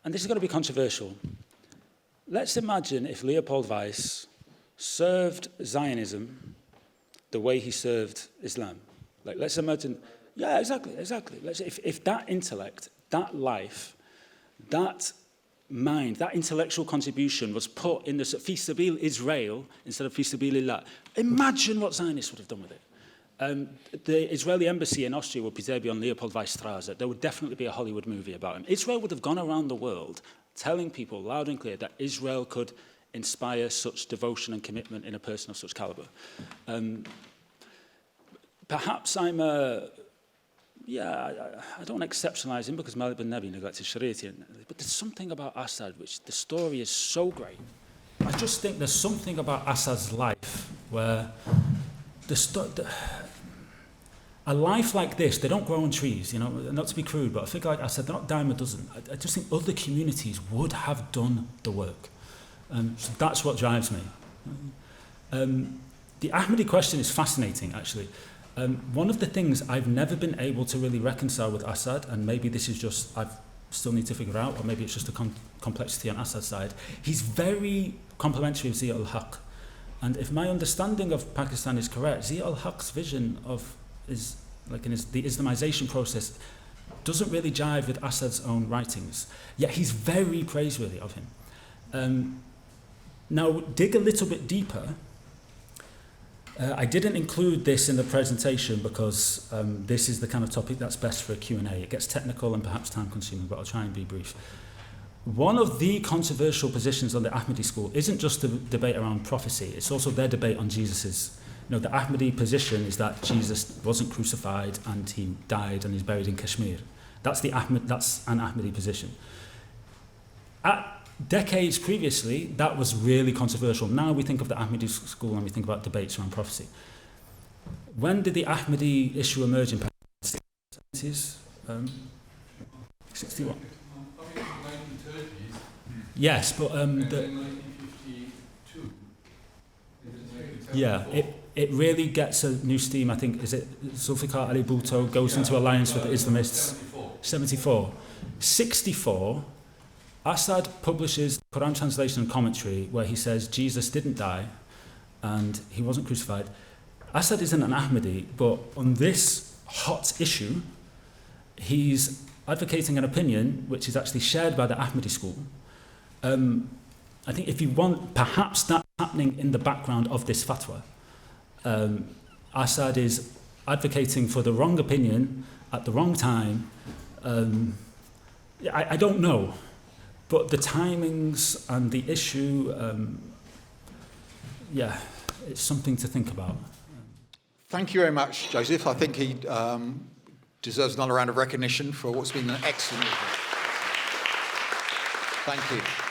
and this is going to be controversial. Let's imagine if Leopold Weiss served Zionism the way he served Islam. Like, let's imagine, yeah, exactly. If that intellect, that life, that mind, that intellectual contribution was put in the fi sabil Israel instead of fi sabilillah, imagine what Zionists would have done with it. The Israeli embassy in Austria would be on Leopold Weiss Straße. There would definitely be a Hollywood movie about him. Israel would have gone around the world telling people loud and clear that Israel could inspire such devotion and commitment in a person of such caliber. Perhaps I don't exceptionalize him because Malik bin Nabi neglected Sharia, but there's something about Assad which the story is so great. I just think there's something about Assad's life where a life like this, they don't grow on trees, not to be crude, but a figure like Assad, they're not dime a dozen. I just think other communities would have done the work. So that's what drives me. The Ahmadi question is fascinating, actually. One of the things I've never been able to really reconcile with Assad, and maybe this is just, I still need to figure out, or maybe it's just a complexity on Assad's side, he's very complimentary of Zia ul-Haq. And if my understanding of Pakistan is correct, Zia ul-Haq's vision of the Islamization process doesn't really jive with Assad's own writings, yet he's very praiseworthy of him. Now, dig a little bit deeper. I didn't include this in the presentation because this is the kind of topic that's best for a Q&A. It gets technical and perhaps time-consuming, but I'll try and be brief. One of the controversial positions on the Ahmadi school isn't just the debate around prophecy, it's also their debate on Jesus's. The Ahmadi position is that Jesus wasn't crucified and he died and he's buried in Kashmir. That's an Ahmadi position. Decades previously, that was really controversial. Now we think of the Ahmadi school and we think about debates around prophecy. When did the Ahmadi issue emerge in Pakistan? 70s? 61? Yes, but it really gets a new steam. I think, is it Zulfikar Ali Bhutto goes into alliance with the Islamists? 74. 64, Assad publishes Quran translation and commentary where he says Jesus didn't die and he wasn't crucified. Assad isn't an Ahmadi, but on this hot issue, he's advocating an opinion which is actually shared by the Ahmadi school. I think if you want, perhaps that's happening in the background of this fatwa. Assad is advocating for the wrong opinion at the wrong time. I don't know, but the timings and the issue, it's something to think about. Thank you very much, Joseph. I think he deserves another round of recognition for what's been an excellent evening. Thank you.